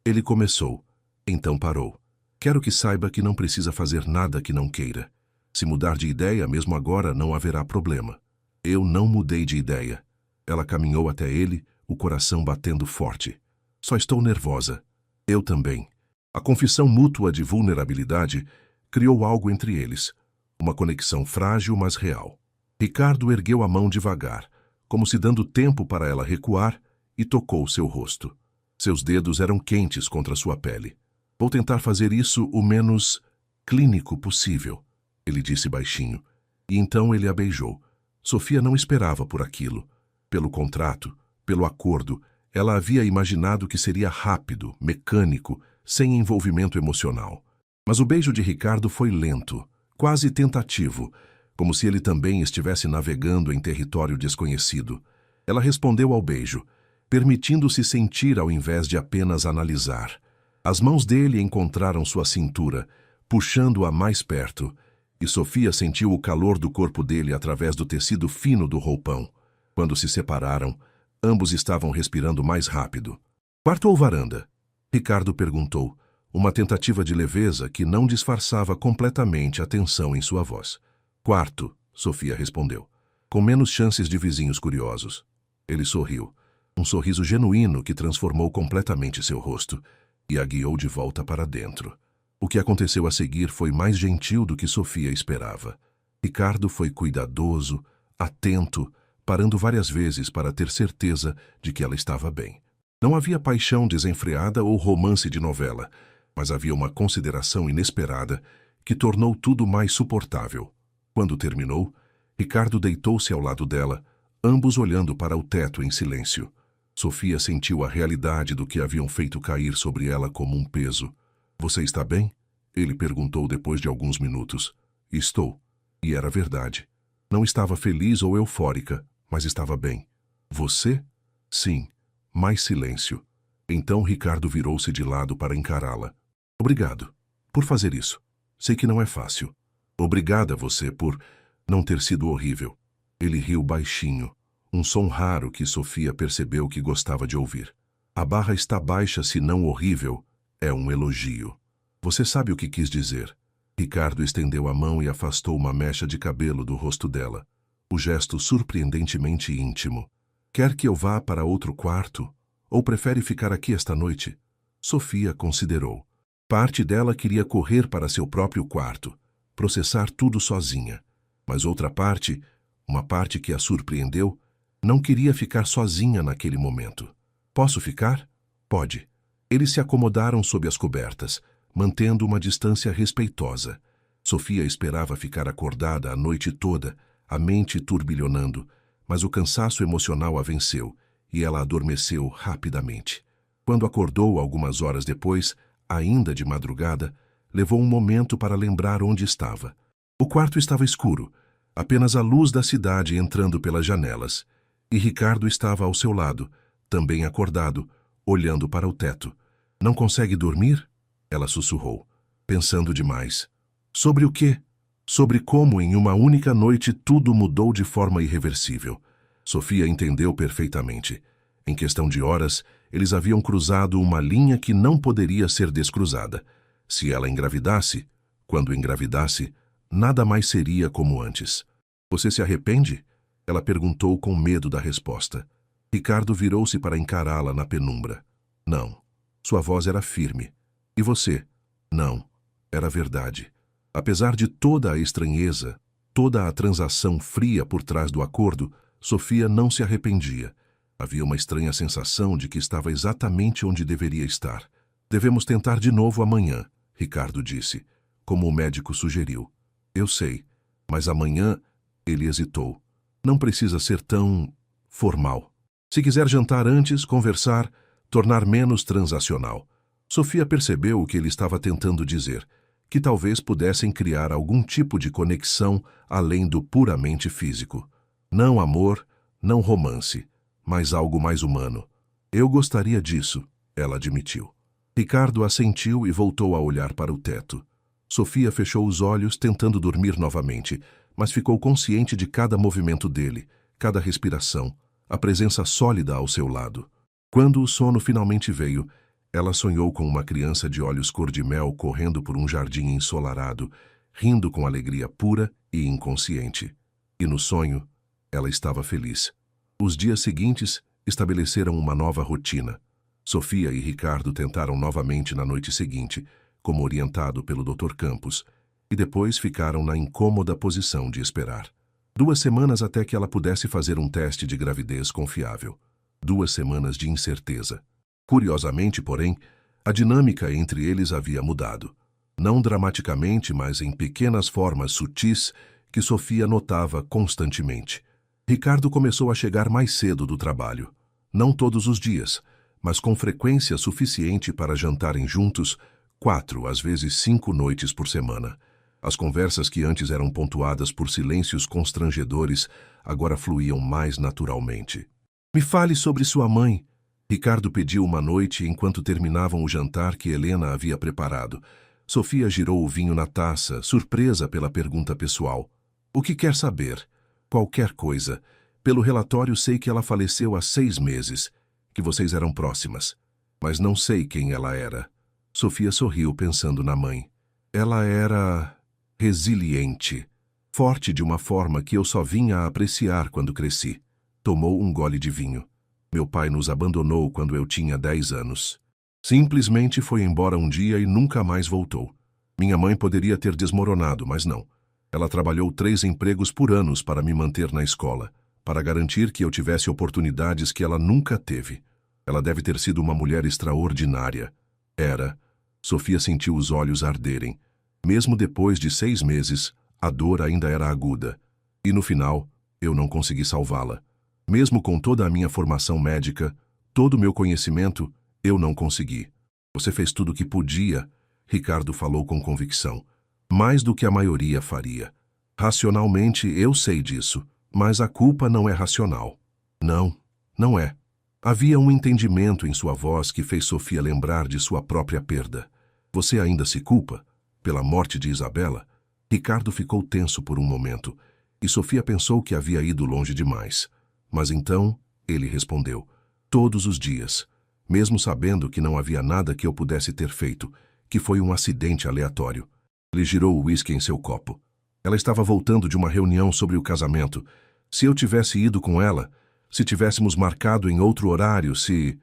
Ele começou. Então parou. Quero que saiba que não precisa fazer nada que não queira. Se mudar de ideia, mesmo agora, não haverá problema. Eu não mudei de ideia. Ela caminhou até ele, o coração batendo forte. Só estou nervosa. Eu também. A confissão mútua de vulnerabilidade criou algo entre eles. Uma conexão frágil, mas real. Ricardo ergueu a mão devagar, como se dando tempo para ela recuar, e tocou seu rosto. Seus dedos eram quentes contra sua pele. Vou tentar fazer isso o menos clínico possível, ele disse baixinho. E então ele a beijou. Sofia não esperava por aquilo. Pelo contrato, pelo acordo, ela havia imaginado que seria rápido, mecânico, sem envolvimento emocional. Mas o beijo de Ricardo foi lento, quase tentativo, como se ele também estivesse navegando em território desconhecido. Ela respondeu ao beijo, permitindo-se sentir ao invés de apenas analisar. As mãos dele encontraram sua cintura, puxando-a mais perto, e Sofia sentiu o calor do corpo dele através do tecido fino do roupão. Quando se separaram, ambos estavam respirando mais rápido. Quarto ou varanda? Ricardo perguntou, uma tentativa de leveza que não disfarçava completamente a tensão em sua voz. Quarto, Sofia respondeu, com menos chances de vizinhos curiosos. Ele sorriu, um sorriso genuíno que transformou completamente seu rosto, e a guiou de volta para dentro. O que aconteceu a seguir foi mais gentil do que Sofia esperava. Ricardo foi cuidadoso, atento, parando várias vezes para ter certeza de que ela estava bem. Não havia paixão desenfreada ou romance de novela, mas havia uma consideração inesperada que tornou tudo mais suportável. Quando terminou, Ricardo deitou-se ao lado dela, ambos olhando para o teto em silêncio. Sofia sentiu a realidade do que haviam feito cair sobre ela como um peso. Você está bem? Ele perguntou depois de alguns minutos. Estou. E era verdade. Não estava feliz ou eufórica, mas estava bem. Você? Sim. Mais silêncio. Então Ricardo virou-se de lado para encará-la. Obrigado por fazer isso. Sei que não é fácil. Obrigada a você por não ter sido horrível. Ele riu baixinho. Um som raro que Sofia percebeu que gostava de ouvir. A barra está baixa, se não horrível, é um elogio. Você sabe o que quis dizer. Ricardo estendeu a mão e afastou uma mecha de cabelo do rosto dela. O gesto surpreendentemente íntimo. Quer que eu vá para outro quarto? Ou prefere ficar aqui esta noite? Sofia considerou. Parte dela queria correr para seu próprio quarto, processar tudo sozinha. Mas outra parte, uma parte que a surpreendeu, não queria ficar sozinha naquele momento. Posso ficar? Pode. Eles se acomodaram sob as cobertas, mantendo uma distância respeitosa. Sofia esperava ficar acordada a noite toda, a mente turbilhonando, mas o cansaço emocional a venceu, e ela adormeceu rapidamente. Quando acordou algumas horas depois, ainda de madrugada, levou um momento para lembrar onde estava. O quarto estava escuro, apenas a luz da cidade entrando pelas janelas, e Ricardo estava ao seu lado, também acordado, olhando para o teto. Não consegue dormir? Ela sussurrou, pensando demais. Sobre o quê? Sobre como em uma única noite tudo mudou de forma irreversível. Sofia entendeu perfeitamente. Em questão de horas, eles haviam cruzado uma linha que não poderia ser descruzada. Se ela engravidasse, quando engravidasse, nada mais seria como antes. Você se arrepende? Ela perguntou com medo da resposta. Ricardo virou-se para encará-la na penumbra. Não. Sua voz era firme. E você? Não. Era verdade. Apesar de toda a estranheza, toda a transação fria por trás do acordo, Sofia não se arrependia. Havia uma estranha sensação de que estava exatamente onde deveria estar. Devemos tentar de novo amanhã, Ricardo disse, como o médico sugeriu. Eu sei, mas amanhã... Ele hesitou. Não precisa ser tão... formal. Se quiser jantar antes, conversar, tornar menos transacional. Sofia percebeu o que ele estava tentando dizer, que talvez pudessem criar algum tipo de conexão além do puramente físico. Não amor, não romance, mas algo mais humano. Eu gostaria disso, ela admitiu. Ricardo assentiu e voltou a olhar para o teto. Sofia fechou os olhos, tentando dormir novamente, mas ficou consciente de cada movimento dele, cada respiração, a presença sólida ao seu lado. Quando o sono finalmente veio, ela sonhou com uma criança de olhos cor-de-mel correndo por um jardim ensolarado, rindo com alegria pura e inconsciente. E no sonho, ela estava feliz. Os dias seguintes estabeleceram uma nova rotina. Sofia e Ricardo tentaram novamente na noite seguinte, como orientado pelo Dr. Campos, e depois ficaram na incômoda posição de esperar. 2 semanas até que ela pudesse fazer um teste de gravidez confiável. 2 semanas de incerteza. Curiosamente, porém, a dinâmica entre eles havia mudado. Não dramaticamente, mas em pequenas formas sutis que Sofia notava constantemente. Ricardo começou a chegar mais cedo do trabalho. Não todos os dias, mas com frequência suficiente para jantarem juntos 4, às vezes 5 noites por semana. As conversas que antes eram pontuadas por silêncios constrangedores agora fluíam mais naturalmente. Me fale sobre sua mãe. Ricardo pediu uma noite enquanto terminavam o jantar que Helena havia preparado. Sofia girou o vinho na taça, surpresa pela pergunta pessoal. O que quer saber? Qualquer coisa. Pelo relatório sei que ela faleceu há 6 meses, que vocês eram próximas. Mas não sei quem ela era. Sofia sorriu pensando na mãe. Ela era... resiliente. Forte de uma forma que eu só vinha a apreciar quando cresci. Tomou um gole de vinho. Meu pai nos abandonou quando eu tinha 10 anos. Simplesmente foi embora um dia e nunca mais voltou. Minha mãe poderia ter desmoronado, mas não. Ela trabalhou 3 empregos por ano para me manter na escola, para garantir que eu tivesse oportunidades que ela nunca teve. Ela deve ter sido uma mulher extraordinária. Era. Sofia sentiu os olhos arderem. Mesmo depois de 6 meses, a dor ainda era aguda. E no final, eu não consegui salvá-la. Mesmo com toda a minha formação médica, todo o meu conhecimento, eu não consegui. Você fez tudo o que podia, Ricardo falou com convicção. Mais do que a maioria faria. Racionalmente, eu sei disso, mas a culpa não é racional. Não, não é. Havia um entendimento em sua voz que fez Sofia lembrar de sua própria perda. Você ainda se culpa? Pela morte de Isabela? Ricardo ficou tenso por um momento, e Sofia pensou que havia ido longe demais. Mas então, ele respondeu, todos os dias, mesmo sabendo que não havia nada que eu pudesse ter feito, que foi um acidente aleatório. Ele girou o uísque em seu copo. Ela estava voltando de uma reunião sobre o casamento. Se eu tivesse ido com ela, se tivéssemos marcado em outro horário, se...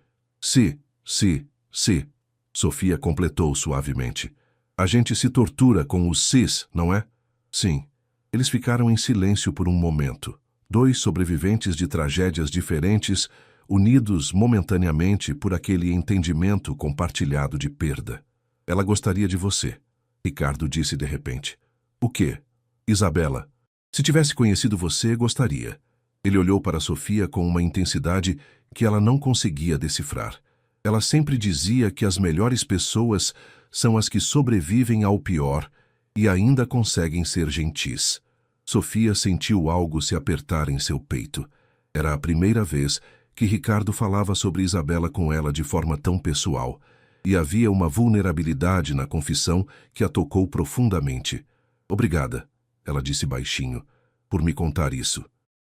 Sofia completou suavemente. A gente se tortura com os sis, não é? Sim. Eles ficaram em silêncio por um momento. 2 sobreviventes de tragédias diferentes, unidos momentaneamente por aquele entendimento compartilhado de perda. Ela gostaria de você, Ricardo disse de repente. O quê? Isabela. Se tivesse conhecido você, gostaria. Ele olhou para Sofia com uma intensidade que ela não conseguia decifrar. Ela sempre dizia que as melhores pessoas são as que sobrevivem ao pior e ainda conseguem ser gentis. Sofia sentiu algo se apertar em seu peito. Era a primeira vez que Ricardo falava sobre Isabela com ela de forma tão pessoal, e havia uma vulnerabilidade na confissão que a tocou profundamente. Obrigada, ela disse baixinho, por me contar isso.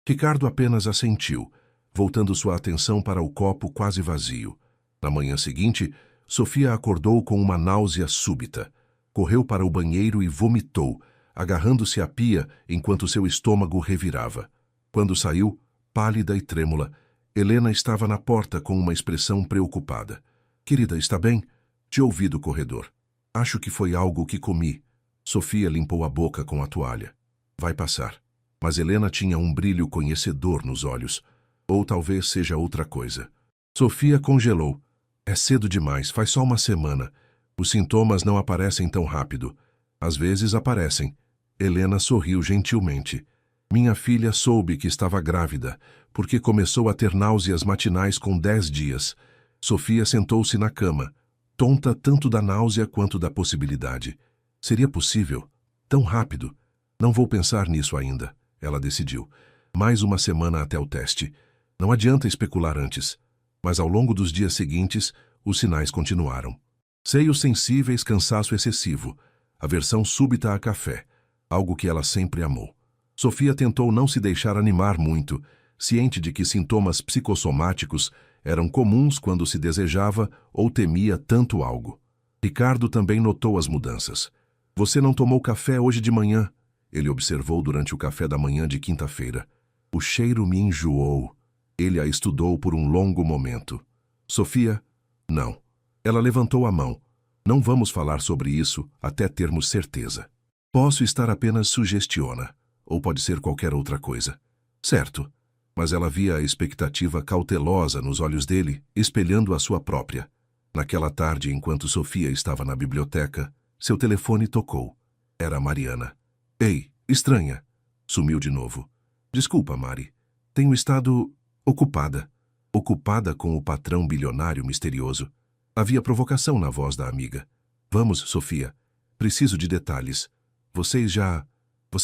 Ricardo apenas assentiu, voltando sua atenção para o copo quase vazio. Na manhã seguinte, Sofia acordou com uma náusea súbita. Correu para o banheiro e vomitou, agarrando-se à pia enquanto seu estômago revirava. Quando saiu, pálida e trêmula, Helena estava na porta com uma expressão preocupada. Querida, está bem? Te ouvi do corredor. Acho que foi algo que comi. Sofia limpou a boca com a toalha. Vai passar. Mas Helena tinha um brilho conhecedor nos olhos. Ou talvez seja outra coisa. Sofia congelou. É cedo demais, faz só uma semana. Os sintomas não aparecem tão rápido. Às vezes aparecem. Helena sorriu gentilmente. Minha filha soube que estava grávida, porque começou a ter náuseas matinais com 10 dias. Sofia sentou-se na cama, tonta tanto da náusea quanto da possibilidade. Seria possível? Tão rápido? Não vou pensar nisso ainda, ela decidiu. Mais uma semana até o teste. Não adianta especular antes. Mas ao longo dos dias seguintes, os sinais continuaram. Seios sensíveis, cansaço excessivo, aversão súbita a café, algo que ela sempre amou. Sofia tentou não se deixar animar muito, ciente de que sintomas psicossomáticos eram comuns quando se desejava ou temia tanto algo. Ricardo também notou as mudanças. Você não tomou café hoje de manhã, ele observou durante o café da manhã de quinta-feira. O cheiro me enjoou. Ele a estudou por um longo momento. Sofia? Não. Ela levantou a mão. Não vamos falar sobre isso até termos certeza. Posso estar apenas sugestiona, ou pode ser qualquer outra coisa. Certo. Mas ela via a expectativa cautelosa nos olhos dele, espelhando a sua própria. Naquela tarde, enquanto Sofia estava na biblioteca, seu telefone tocou. Era Mariana. Ei, estranha. Sumiu de novo. Desculpa, Mari. Tenho estado ocupada. Ocupada com o patrão bilionário misterioso. Havia provocação na voz da amiga. Vamos, Sofia. Preciso de detalhes. Você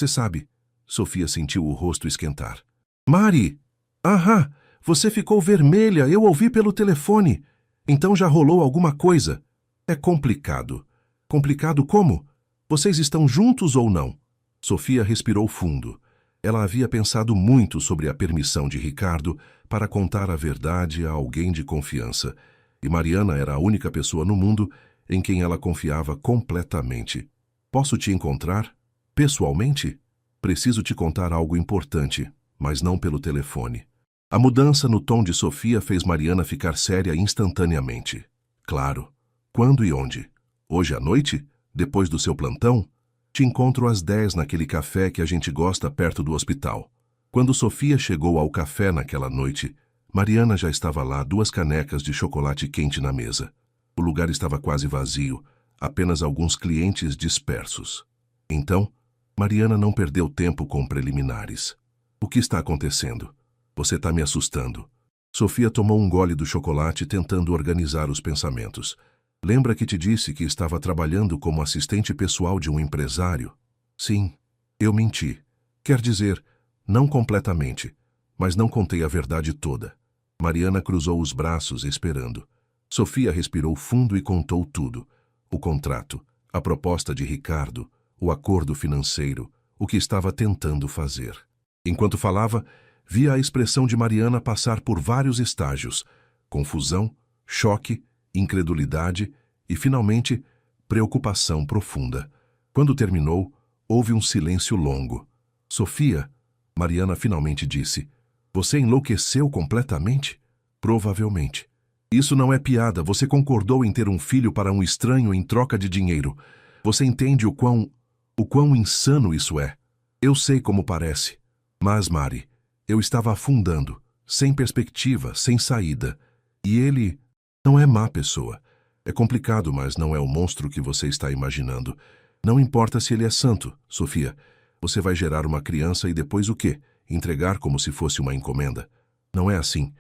sabe. Sofia sentiu o rosto esquentar. Mari! Aham! Você ficou vermelha, eu ouvi pelo telefone. Então já rolou alguma coisa. É complicado. Complicado como? Vocês estão juntos ou não? Sofia respirou fundo. Ela havia pensado muito sobre a permissão de Ricardo para contar a verdade a alguém de confiança, e Mariana era a única pessoa no mundo em quem ela confiava completamente. Posso te encontrar? Pessoalmente? Preciso te contar algo importante, mas não pelo telefone. A mudança no tom de Sofia fez Mariana ficar séria instantaneamente. Claro. Quando e onde? Hoje à noite? Depois do seu plantão? Te encontro às 10 naquele café que a gente gosta perto do hospital. Quando Sofia chegou ao café naquela noite, Mariana já estava lá, 2 canecas de chocolate quente na mesa. O lugar estava quase vazio, apenas alguns clientes dispersos. Então, Mariana não perdeu tempo com preliminares. O que está acontecendo? Você está me assustando. Sofia tomou um gole do chocolate tentando organizar os pensamentos. Lembra que te disse que estava trabalhando como assistente pessoal de um empresário? Sim, eu menti. Quer dizer, não completamente, mas não contei a verdade toda. Mariana cruzou os braços esperando. Sofia respirou fundo e contou tudo. O contrato, a proposta de Ricardo, o acordo financeiro, o que estava tentando fazer. Enquanto falava, via a expressão de Mariana passar por vários estágios: confusão, choque, incredulidade e, finalmente, preocupação profunda. Quando terminou, houve um silêncio longo. Sofia, Mariana finalmente disse, você enlouqueceu completamente? Provavelmente. Isso não é piada, você concordou em ter um filho para um estranho em troca de dinheiro. Você entende o quão insano isso é? Eu sei como parece. Mas, Mari, eu estava afundando, sem perspectiva, sem saída. E ele não é má pessoa. É complicado, mas não é o monstro que você está imaginando. Não importa se ele é santo, Sofia. Você vai gerar uma criança e depois o quê? Entregar como se fosse uma encomenda. Não é assim.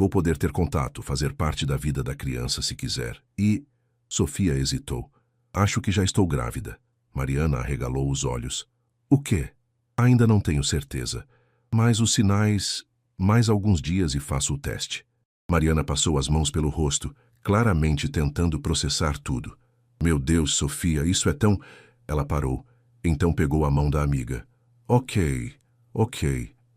Vou poder ter contato, fazer parte da vida da criança se quiser. E... Sofia hesitou. Acho que já estou grávida. Mariana arregalou os olhos. O quê? Ainda não tenho certeza. Mas os sinais... Mais alguns dias e faço o teste. Mariana passou as mãos pelo rosto, claramente tentando processar tudo. Meu Deus, Sofia, isso é tão... Ela parou. Então pegou a mão da amiga. Ok.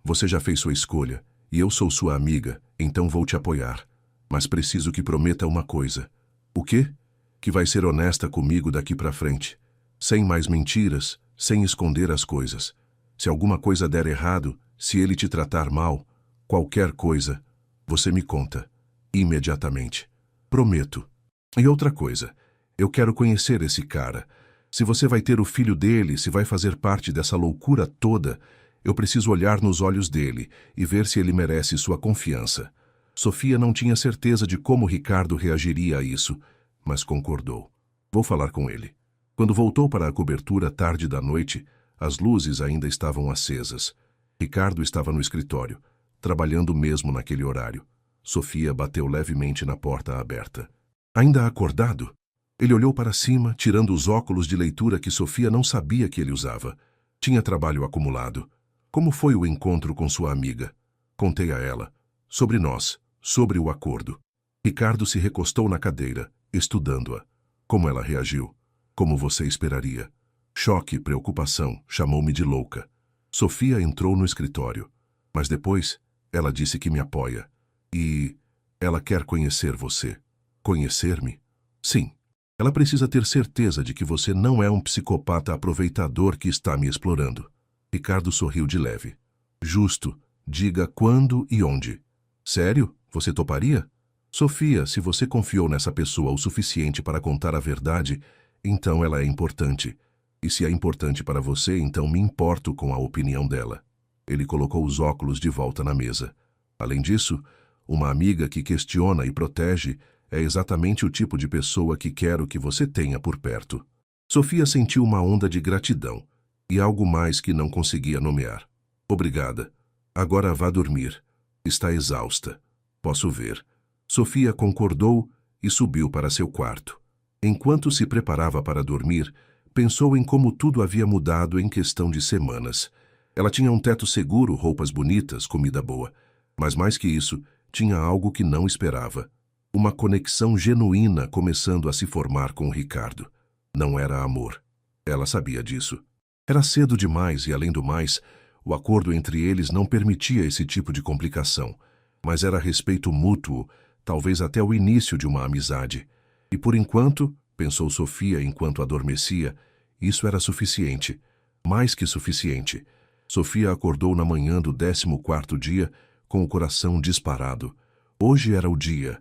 Você já fez sua escolha. E eu sou sua amiga, então vou te apoiar. Mas preciso que prometa uma coisa. O quê? Que vai ser honesta comigo daqui pra frente. Sem mais mentiras, sem esconder as coisas. Se alguma coisa der errado, se ele te tratar mal, qualquer coisa, você me conta. Imediatamente. Prometo. E outra coisa, eu quero conhecer esse cara. Se você vai ter o filho dele, se vai fazer parte dessa loucura toda, eu preciso olhar nos olhos dele e ver se ele merece sua confiança. Sofia não tinha certeza de como Ricardo reagiria a isso, mas concordou. Vou falar com ele. Quando voltou para a cobertura tarde da noite, as luzes ainda estavam acesas. Ricardo estava no escritório, trabalhando mesmo naquele horário. Sofia bateu levemente na porta aberta. Ainda acordado? Ele olhou para cima, tirando os óculos de leitura que Sofia não sabia que ele usava. Tinha trabalho acumulado. Como foi o encontro com sua amiga? Contei a ela. Sobre nós, sobre o acordo. Ricardo se recostou na cadeira, estudando-a. Como ela reagiu? Como você esperaria? Choque, preocupação, chamou-me de louca. Sofia entrou no escritório. Mas depois, ela disse que me apoia. E ela quer conhecer você. Conhecer-me? Sim. Ela precisa ter certeza de que você não é um psicopata aproveitador que está me explorando. Ricardo sorriu de leve. Justo. Diga quando e onde. Sério? Você toparia? Sofia, se você confiou nessa pessoa o suficiente para contar a verdade, então ela é importante. E se é importante para você, então me importo com a opinião dela. Ele colocou os óculos de volta na mesa. Além disso, uma amiga que questiona e protege é exatamente o tipo de pessoa que quero que você tenha por perto. Sofia sentiu uma onda de gratidão e algo mais que não conseguia nomear. Obrigada. Agora vá dormir. Está exausta. Posso ver. Sofia concordou e subiu para seu quarto. Enquanto se preparava para dormir, pensou em como tudo havia mudado em questão de semanas. Ela tinha um teto seguro, roupas bonitas, comida boa. Mas mais que isso, tinha algo que não esperava. Uma conexão genuína começando a se formar com Ricardo. Não era amor. Ela sabia disso. Era cedo demais e, além do mais, o acordo entre eles não permitia esse tipo de complicação. Mas era respeito mútuo, talvez até o início de uma amizade. E por enquanto, pensou Sofia enquanto adormecia, isso era suficiente. Mais que suficiente. Sofia acordou na manhã do 14º dia com o coração disparado. Hoje era o dia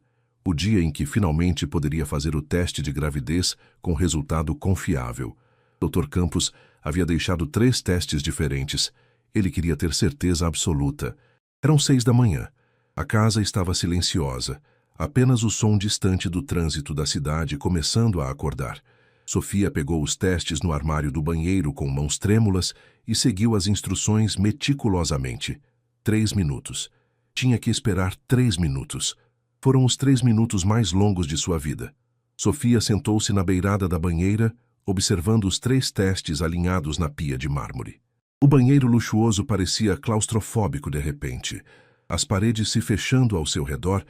em que finalmente poderia fazer o teste de gravidez com resultado confiável. Dr. Campos havia deixado 3 testes diferentes. Ele queria ter certeza absoluta. Eram 6 da manhã. A casa estava silenciosa, apenas o som distante do trânsito da cidade começando a acordar. Sofia pegou os testes no armário do banheiro com mãos trêmulas e seguiu as instruções meticulosamente. 3 minutos. Tinha que esperar 3 minutos. Foram os 3 minutos mais longos de sua vida. Sofia sentou-se na beirada da banheira, observando os 3 testes alinhados na pia de mármore. O banheiro luxuoso parecia claustrofóbico de repente, as paredes se fechando ao seu redor,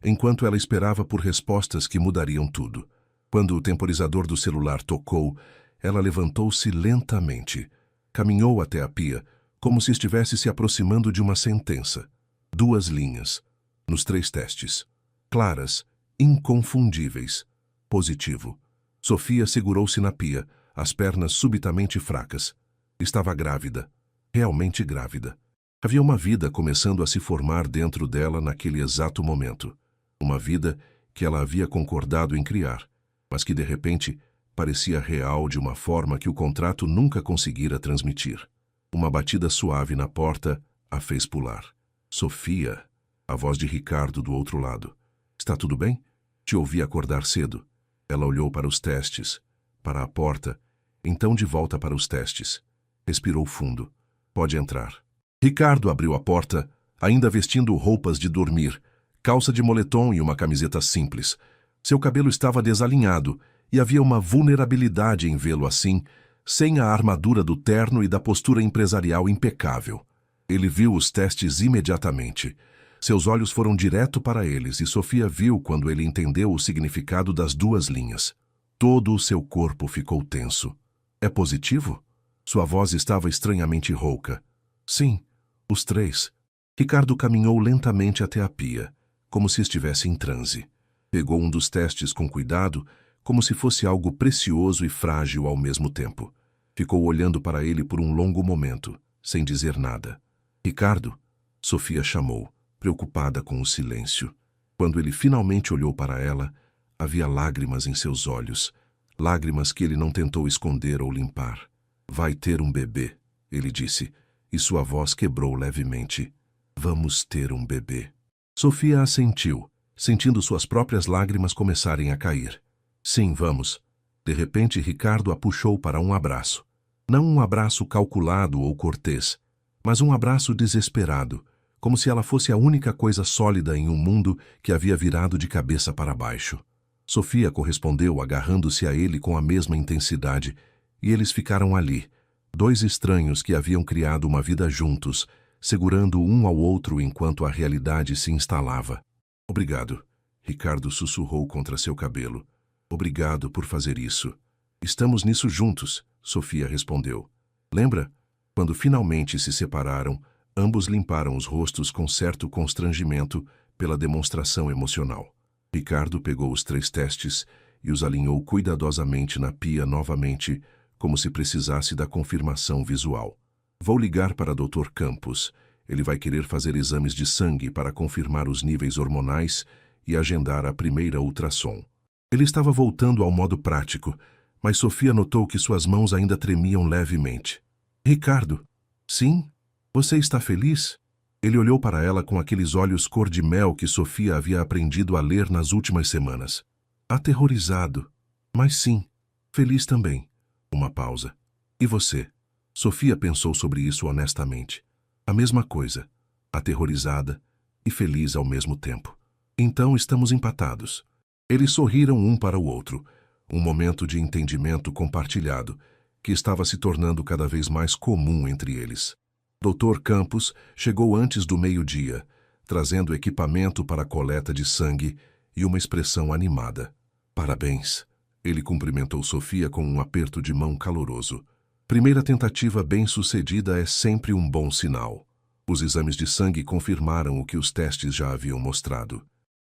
enquanto ela esperava por respostas que mudariam tudo. Quando o temporizador do celular tocou, ela levantou-se lentamente. Caminhou até a pia, como se estivesse se aproximando de uma sentença. 2 linhas. Nos 3 testes. Claras, inconfundíveis. Positivo. Sofia segurou-se na pia, as pernas subitamente fracas. Estava grávida. Realmente grávida. Havia uma vida começando a se formar dentro dela naquele exato momento. Uma vida que ela havia concordado em criar, mas que de repente parecia real de uma forma que o contrato nunca conseguira transmitir. Uma batida suave na porta a fez pular. Sofia, a voz de Ricardo do outro lado. Está tudo bem? Te ouvi acordar cedo. Ela olhou para os testes, para a porta, então de volta para os testes. Respirou fundo. Pode entrar. Ricardo abriu a porta, ainda vestindo roupas de dormir, calça de moletom e uma camiseta simples. Seu cabelo estava desalinhado e havia uma vulnerabilidade em vê-lo assim, sem a armadura do terno e da postura empresarial impecável. Ele viu os testes imediatamente. Seus olhos foram direto para eles e Sofia viu quando ele entendeu o significado das duas linhas. Todo o seu corpo ficou tenso. É positivo? Sua voz estava estranhamente rouca. Sim, os 3. Ricardo caminhou lentamente até a pia, como se estivesse em transe. Pegou um dos testes com cuidado, como se fosse algo precioso e frágil ao mesmo tempo. Ficou olhando para ele por um longo momento, sem dizer nada. Ricardo, Sofia chamou, preocupada com o silêncio. Quando ele finalmente olhou para ela, havia lágrimas em seus olhos, lágrimas que ele não tentou esconder ou limpar. Vai ter um bebê, ele disse, e sua voz quebrou levemente. Vamos ter um bebê. Sofia assentiu, sentindo suas próprias lágrimas começarem a cair. Sim, vamos. De repente, Ricardo a puxou para um abraço. Não um abraço calculado ou cortês, mas um abraço desesperado, como se ela fosse a única coisa sólida em um mundo que havia virado de cabeça para baixo. Sofia correspondeu agarrando-se a ele com a mesma intensidade, e eles ficaram ali, 2 estranhos que haviam criado uma vida juntos, segurando um ao outro enquanto a realidade se instalava. Obrigado, Ricardo sussurrou contra seu cabelo. Obrigado por fazer isso. Estamos nisso juntos, Sofia respondeu. Lembra? Quando finalmente se separaram, ambos limparam os rostos com certo constrangimento pela demonstração emocional. Ricardo pegou os 3 testes e os alinhou cuidadosamente na pia novamente, como se precisasse da confirmação visual. Vou ligar para Dr. Campos. Ele vai querer fazer exames de sangue para confirmar os níveis hormonais e agendar a primeira ultrassom. Ele estava voltando ao modo prático, mas Sofia notou que suas mãos ainda tremiam levemente. Ricardo, sim? Você está feliz? Ele olhou para ela com aqueles olhos cor de mel que Sofia havia aprendido a ler nas últimas semanas. Aterrorizado, mas sim, feliz também. Uma pausa. E você? Sofia pensou sobre isso honestamente. A mesma coisa, aterrorizada e feliz ao mesmo tempo. Então estamos empatados. Eles sorriram um para o outro, um momento de entendimento compartilhado, que estava se tornando cada vez mais comum entre eles. Dr. Campos chegou antes do meio-dia, trazendo equipamento para a coleta de sangue e uma expressão animada. Parabéns. Ele cumprimentou Sofia com um aperto de mão caloroso. Primeira tentativa bem-sucedida é sempre um bom sinal. Os exames de sangue confirmaram o que os testes já haviam mostrado.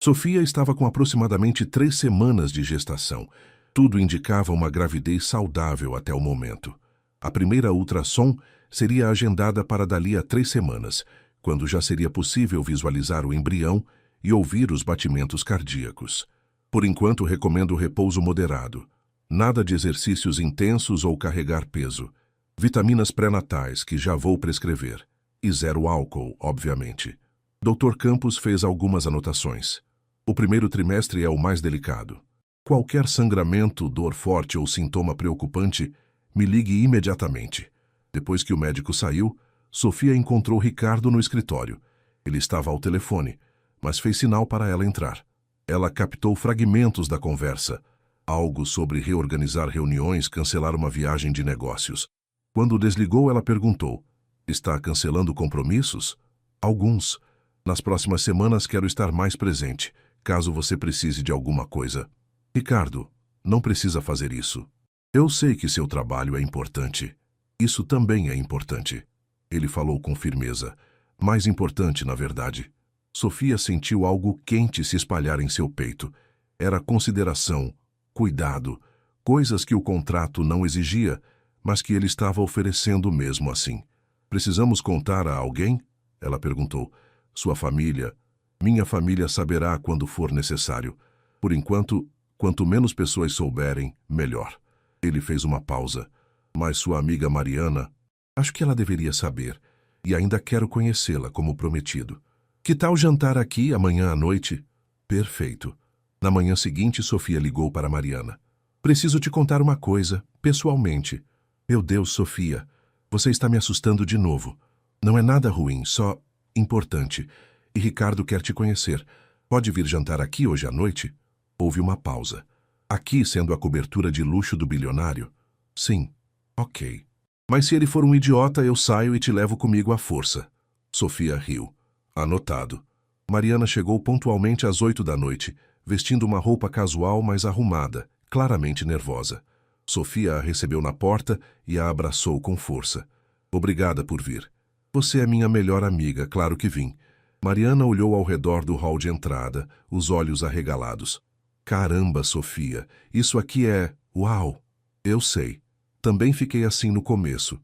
Sofia estava com aproximadamente 3 semanas de gestação. Tudo indicava uma gravidez saudável até o momento. A primeira ultrassom seria agendada para dali a 3 semanas, quando já seria possível visualizar o embrião e ouvir os batimentos cardíacos. Por enquanto, recomendo repouso moderado. Nada de exercícios intensos ou carregar peso. Vitaminas pré-natais, que já vou prescrever. E 0 álcool, obviamente. Dr. Campos fez algumas anotações. O primeiro trimestre é o mais delicado. Qualquer sangramento, dor forte ou sintoma preocupante, me ligue imediatamente. Depois que o médico saiu, Sofia encontrou Ricardo no escritório. Ele estava ao telefone, mas fez sinal para ela entrar. Ela captou fragmentos da conversa, algo sobre reorganizar reuniões, cancelar uma viagem de negócios. Quando desligou, ela perguntou, está cancelando compromissos? Alguns. Nas próximas semanas quero estar mais presente, caso você precise de alguma coisa. Ricardo, não precisa fazer isso. Eu sei que seu trabalho é importante. Isso também é importante. Ele falou com firmeza. Mais importante, na verdade. Sofia sentiu algo quente se espalhar em seu peito. Era consideração, cuidado, coisas que o contrato não exigia, mas que ele estava oferecendo mesmo assim. Precisamos contar a alguém? Ela perguntou. Sua família? Minha família saberá quando for necessário. Por enquanto, quanto menos pessoas souberem, melhor. Ele fez uma pausa. Mas sua amiga Mariana, acho que ela deveria saber, e ainda quero conhecê-la como prometido. Que tal jantar aqui amanhã à noite? Perfeito. Na manhã seguinte, Sofia ligou para Mariana. Preciso te contar uma coisa, pessoalmente. Meu Deus, Sofia, você está me assustando de novo. Não é nada ruim, só importante. E Ricardo quer te conhecer. Pode vir jantar aqui hoje à noite? Houve uma pausa. Aqui, sendo a cobertura de luxo do bilionário? Sim. Ok. Mas se ele for um idiota, eu saio e te levo comigo à força. Sofia riu. Anotado. Mariana chegou pontualmente às 8 da noite, vestindo uma roupa casual, mas arrumada, claramente nervosa. Sofia a recebeu na porta e a abraçou com força. Obrigada por vir. Você é minha melhor amiga, claro que vim. Mariana olhou ao redor do hall de entrada, os olhos arregalados. Caramba, Sofia, isso aqui é... Uau! Eu sei. Também fiquei assim no começo.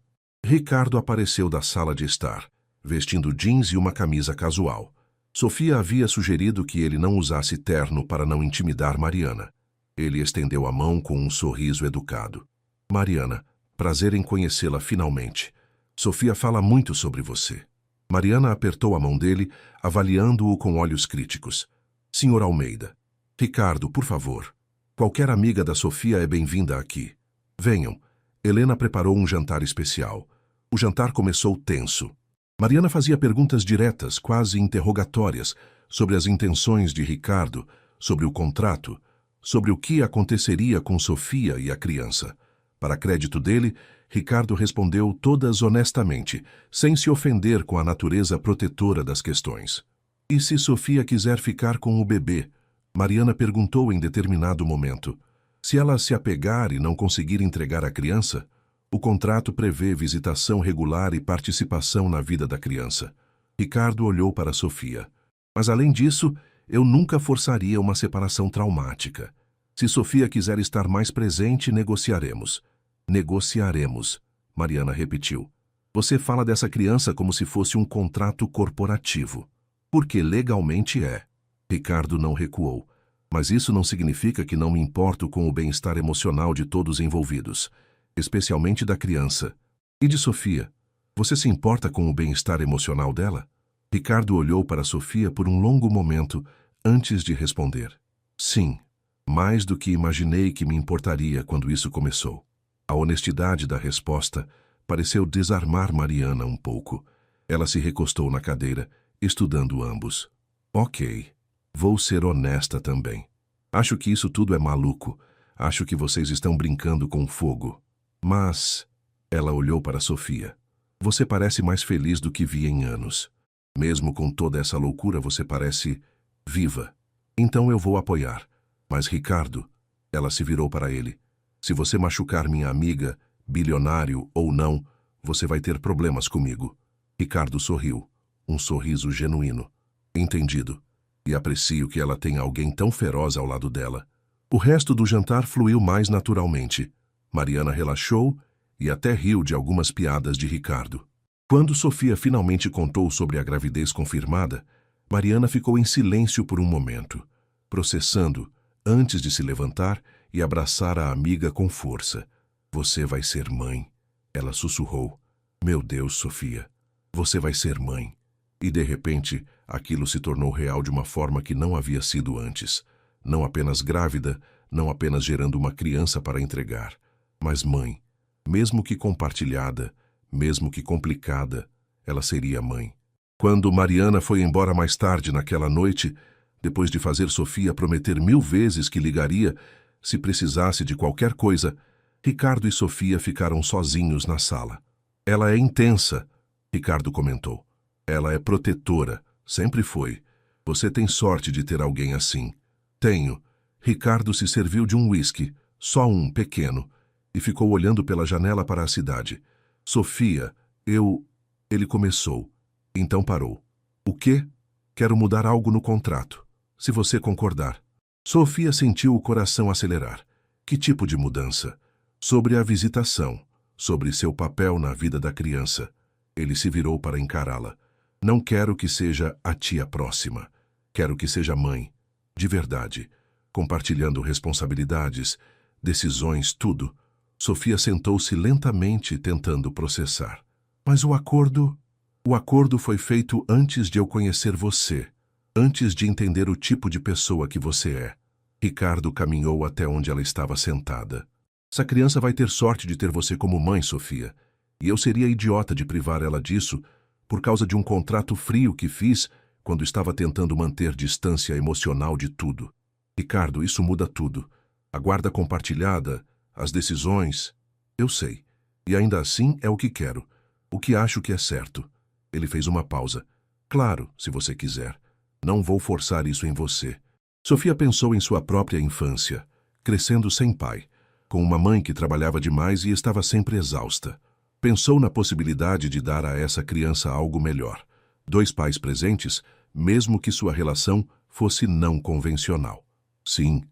Ricardo apareceu da sala de estar, vestindo jeans e uma camisa casual. Sofia havia sugerido que ele não usasse terno para não intimidar Mariana. Ele estendeu a mão com um sorriso educado. Mariana, prazer em conhecê-la finalmente. Sofia fala muito sobre você. Mariana apertou a mão dele, avaliando-o com olhos críticos. Senhor Almeida. Ricardo, por favor. Qualquer amiga da Sofia é bem-vinda aqui. Venham. Helena preparou um jantar especial. O jantar começou tenso. Mariana fazia perguntas diretas, quase interrogatórias, sobre as intenções de Ricardo, sobre o contrato, sobre o que aconteceria com Sofia e a criança. Para crédito dele, Ricardo respondeu todas honestamente, sem se ofender com a natureza protetora das questões. E se Sofia quiser ficar com o bebê? Mariana perguntou em determinado momento. Se ela se apegar e não conseguir entregar a criança, o contrato prevê visitação regular e participação na vida da criança. Ricardo olhou para Sofia. Mas além disso, eu nunca forçaria uma separação traumática. Se Sofia quiser estar mais presente, negociaremos. Negociaremos, Mariana repetiu. Você fala dessa criança como se fosse um contrato corporativo. Porque legalmente é. Ricardo não recuou. Mas isso não significa que não me importo com o bem-estar emocional de todos envolvidos, especialmente da criança. E de Sofia? Você se importa com o bem-estar emocional dela? Ricardo olhou para Sofia por um longo momento antes de responder. Sim, mais do que imaginei que me importaria quando isso começou. A honestidade da resposta pareceu desarmar Mariana um pouco. Ela se recostou na cadeira, estudando ambos. Ok, vou ser honesta também. Acho que isso tudo é maluco. Acho que vocês estão brincando com fogo. Mas... Ela olhou para Sofia. Você parece mais feliz do que vi em anos. Mesmo com toda essa loucura, você parece viva. Então eu vou apoiar. Mas Ricardo... Ela se virou para ele. Se você machucar minha amiga, bilionário ou não, você vai ter problemas comigo. Ricardo sorriu. Um sorriso genuíno. Entendido. E aprecio que ela tenha alguém tão feroz ao lado dela. O resto do jantar fluiu mais naturalmente. Mariana relaxou e até riu de algumas piadas de Ricardo. Quando Sofia finalmente contou sobre a gravidez confirmada, Mariana ficou em silêncio por um momento, processando, antes de se levantar e abraçar a amiga com força. Você vai ser mãe, ela sussurrou. Meu Deus, Sofia, você vai ser mãe. E de repente, aquilo se tornou real de uma forma que não havia sido antes. Não apenas grávida, não apenas gerando uma criança para entregar, mas mãe. Mesmo que compartilhada, mesmo que complicada, ela seria mãe. Quando Mariana foi embora mais tarde naquela noite, depois de fazer Sofia prometer 1000 vezes que ligaria se precisasse de qualquer coisa, Ricardo e Sofia ficaram sozinhos na sala. Ela é intensa, Ricardo comentou. Ela é protetora, sempre foi. Você tem sorte de ter alguém assim. Tenho. Ricardo se serviu de um uísque, só um, pequeno, e ficou olhando pela janela para a cidade. Sofia, Ele começou. Então parou. O quê? Quero mudar algo no contrato. Se você concordar. Sofia sentiu o coração acelerar. Que tipo de mudança? Sobre a visitação. Sobre seu papel na vida da criança. Ele se virou para encará-la. Não quero que seja a tia próxima. Quero que seja mãe. De verdade. Compartilhando responsabilidades, decisões, tudo. Sofia sentou-se lentamente, tentando processar. Mas o acordo... O acordo foi feito antes de eu conhecer você. Antes de entender o tipo de pessoa que você é. Ricardo caminhou até onde ela estava sentada. Essa criança vai ter sorte de ter você como mãe, Sofia. E eu seria idiota de privar ela disso por causa de um contrato frio que fiz quando estava tentando manter distância emocional de tudo. Ricardo, isso muda tudo. A guarda compartilhada, as decisões. Eu sei. E ainda assim é o que quero. O que acho que é certo. Ele fez uma pausa. Claro, se você quiser. Não vou forçar isso em você. Sofia pensou em sua própria infância, crescendo sem pai, com uma mãe que trabalhava demais e estava sempre exausta. Pensou na possibilidade de dar a essa criança algo melhor. 2 pais presentes, mesmo que sua relação fosse não convencional. Sim,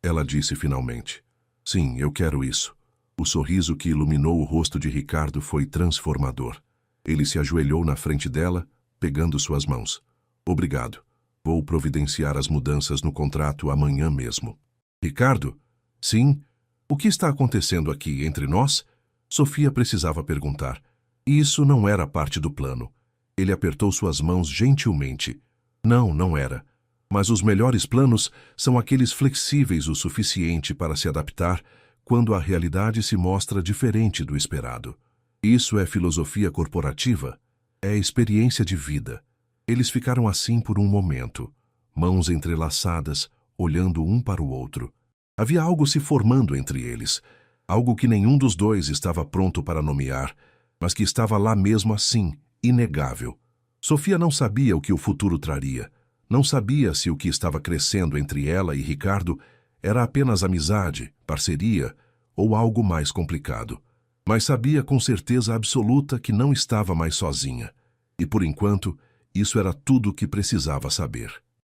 ela disse finalmente. Sim, eu quero isso. O sorriso que iluminou o rosto de Ricardo foi transformador. Ele se ajoelhou na frente dela, pegando suas mãos. Obrigado. Vou providenciar as mudanças no contrato amanhã mesmo. Ricardo? Sim? O que está acontecendo aqui entre nós? Sofia precisava perguntar. Isso não era parte do plano. Ele apertou suas mãos gentilmente. Não, não era. Mas os melhores planos são aqueles flexíveis o suficiente para se adaptar quando a realidade se mostra diferente do esperado. Isso é filosofia corporativa. É experiência de vida. Eles ficaram assim por um momento, mãos entrelaçadas, olhando um para o outro. Havia algo se formando entre eles, algo que nenhum dos dois estava pronto para nomear, mas que estava lá mesmo assim, inegável. Sofia não sabia o que o futuro traria. Não sabia se o que estava crescendo entre ela e Ricardo era apenas amizade, parceria ou algo mais complicado. Mas sabia com certeza absoluta que não estava mais sozinha. E, por enquanto, isso era tudo o que precisava saber.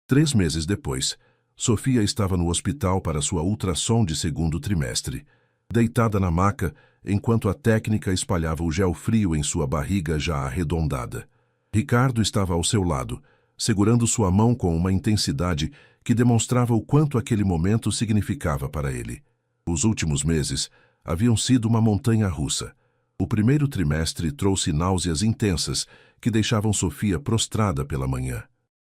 3 meses depois, Sofia estava no hospital para sua ultrassom de 2º trimestre, deitada na maca enquanto a técnica espalhava o gel frio em sua barriga já arredondada. Ricardo estava ao seu lado, segurando sua mão com uma intensidade que demonstrava o quanto aquele momento significava para ele. Os últimos meses haviam sido uma montanha-russa. O 1º trimestre trouxe náuseas intensas que deixavam Sofia prostrada pela manhã.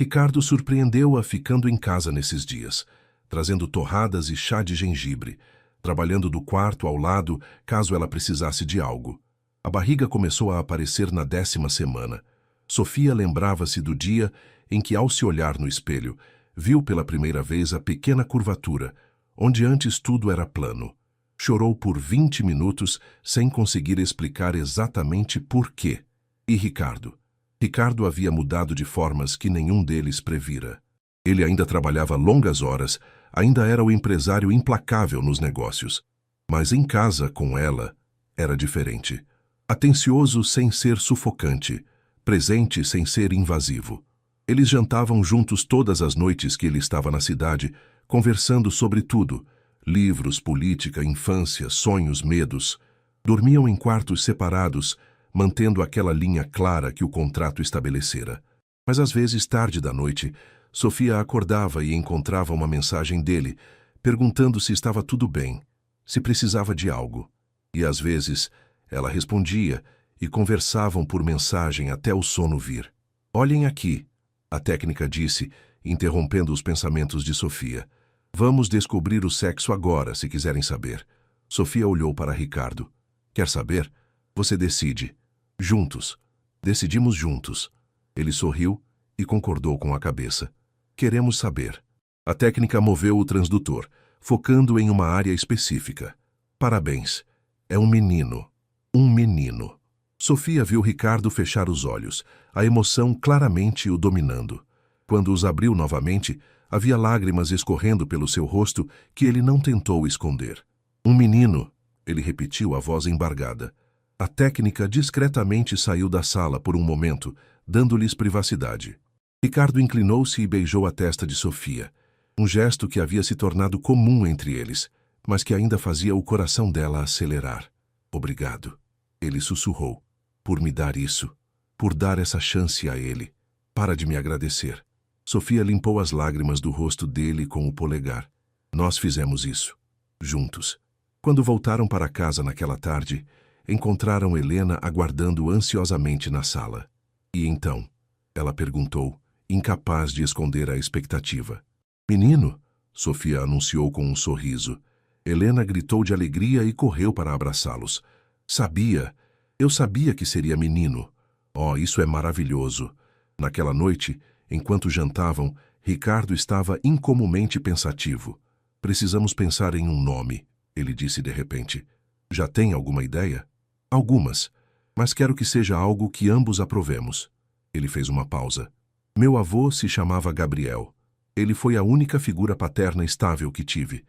Ricardo surpreendeu-a ficando em casa nesses dias, trazendo torradas e chá de gengibre, trabalhando do quarto ao lado caso ela precisasse de algo. A barriga começou a aparecer na 10ª semana. Sofia lembrava-se do dia em que, ao se olhar no espelho, viu pela primeira vez a pequena curvatura, onde antes tudo era plano. Chorou por 20 minutos sem conseguir explicar exatamente por quê. E Ricardo? Ricardo havia mudado de formas que nenhum deles previra. Ele ainda trabalhava longas horas, ainda era o empresário implacável nos negócios. Mas em casa, com ela, era diferente. Atencioso sem ser sufocante, presente sem ser invasivo. Eles jantavam juntos todas as noites que ele estava na cidade, conversando sobre tudo: livros, política, infância, sonhos, medos. Dormiam em quartos separados, mantendo aquela linha clara que o contrato estabelecera. Mas às vezes, tarde da noite, Sofia acordava e encontrava uma mensagem dele, perguntando se estava tudo bem, se precisava de algo. E às vezes, ela respondia e conversavam por mensagem até o sono vir. Olhem aqui, a técnica disse, interrompendo os pensamentos de Sofia. Vamos descobrir o sexo agora, se quiserem saber. Sofia olhou para Ricardo. Quer saber? Você decide. Juntos. Decidimos juntos. Ele sorriu e concordou com a cabeça. Queremos saber. A técnica moveu o transdutor, focando em uma área específica. Parabéns. É um menino. Um menino. Sofia viu Ricardo fechar os olhos, a emoção claramente o dominando. Quando os abriu novamente, havia lágrimas escorrendo pelo seu rosto que ele não tentou esconder. Um menino, ele repetiu, a voz embargada. A técnica discretamente saiu da sala por um momento, dando-lhes privacidade. Ricardo inclinou-se e beijou a testa de Sofia, um gesto que havia se tornado comum entre eles, mas que ainda fazia o coração dela acelerar. Obrigado, ele sussurrou, por me dar isso, por dar essa chance a ele. Para de me agradecer. Sofia limpou as lágrimas do rosto dele com o polegar. Nós fizemos isso, juntos. Quando voltaram para casa naquela tarde, encontraram Helena aguardando ansiosamente na sala. E então? Ela perguntou, incapaz de esconder a expectativa. Menino? Sofia anunciou com um sorriso. Helena gritou de alegria e correu para abraçá-los. Sabia! Eu sabia que seria menino. Oh, isso é maravilhoso! Naquela noite, Enquanto jantavam, Ricardo estava incomumente pensativo. Precisamos pensar em um nome, ele disse de repente. Já tem alguma ideia? Algumas, mas quero que seja algo que ambos aprovemos. Ele fez uma pausa. Meu avô se chamava Gabriel. Ele foi a única figura paterna estável que tive.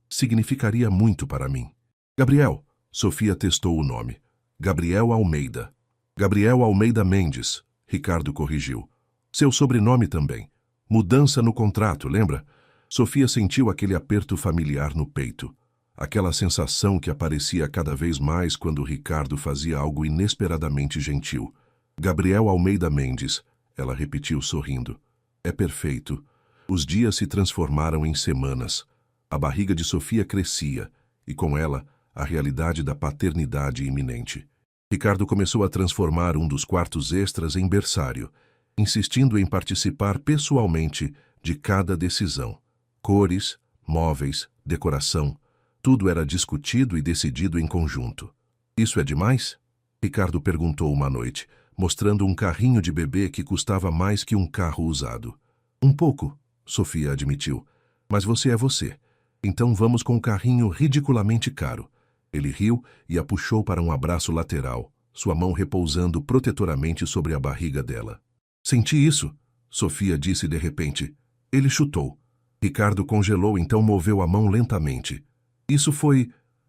Significaria muito para mim. Gabriel, Sofia testou o nome. Gabriel Almeida. Gabriel Almeida Mendes, Ricardo corrigiu. Seu sobrenome também. Mudança no contrato, lembra? Sofia sentiu aquele aperto familiar no peito. Aquela sensação que aparecia cada vez mais quando Ricardo fazia algo inesperadamente gentil. Gabriel Almeida Mendes, ela repetiu sorrindo. É perfeito. Os dias se transformaram em semanas. A barriga de Sofia crescia, e com ela, a realidade da paternidade iminente. Ricardo começou a transformar um dos quartos extras em berçário, insistindo em participar pessoalmente de cada decisão. Cores, móveis, decoração, tudo era discutido e decidido em conjunto. Isso é demais? Ricardo perguntou uma noite, mostrando um carrinho de bebê que custava mais que um carro usado. Um pouco, Sofia admitiu, mas você é você. Então vamos com um carrinho ridiculamente caro. Ele riu e a puxou para um abraço lateral, sua mão repousando protetoramente sobre a barriga dela. Senti isso, Sofia disse de repente. Ele chutou. Ricardo congelou, então moveu a mão lentamente. Isso foi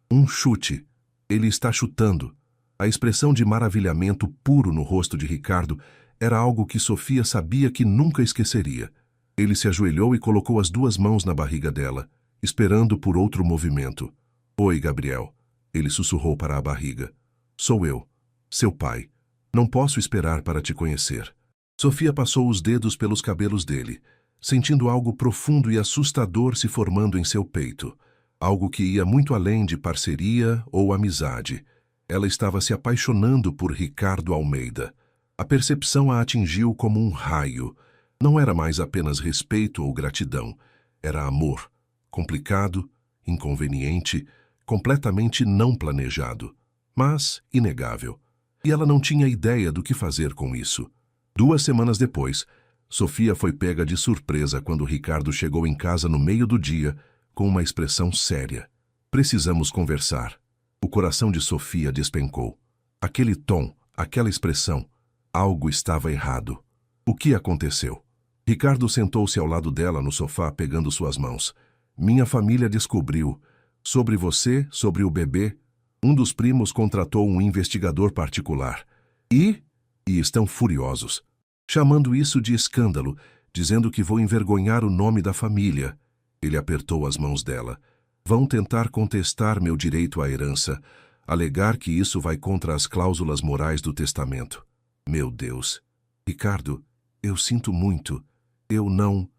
um chute. Ele está chutando. A expressão de maravilhamento puro no rosto de Ricardo era algo que Sofia sabia que nunca esqueceria. Ele se ajoelhou e colocou as duas mãos na barriga dela, esperando por outro movimento. Oi, Gabriel. Ele sussurrou para a barriga. Sou eu, seu pai. Não posso esperar para te conhecer. Sofia passou os dedos pelos cabelos dele, sentindo algo profundo e assustador se formando em seu peito. Algo que ia muito além de parceria ou amizade. Ela estava se apaixonando por Ricardo Almeida. A percepção a atingiu como um raio. Não era mais apenas respeito ou gratidão. Era amor. Complicado, inconveniente, completamente não planejado, mas inegável. E ela não tinha ideia do que fazer com isso. 2 semanas depois, Sofia foi pega de surpresa quando Ricardo chegou em casa no meio do dia, com uma expressão séria. Precisamos conversar. O coração de Sofia despencou. Aquele tom, aquela expressão, algo estava errado. O que aconteceu? Ricardo sentou-se ao lado dela no sofá, pegando suas mãos. Minha família descobriu. Sobre você, sobre o bebê, um dos primos contratou um investigador particular. E estão furiosos, chamando isso de escândalo, dizendo que vou envergonhar o nome da família. Ele apertou as mãos dela. Vão tentar contestar meu direito à herança, alegar que isso vai contra as cláusulas morais do testamento. Meu Deus. Ricardo, eu sinto muito. Eu não.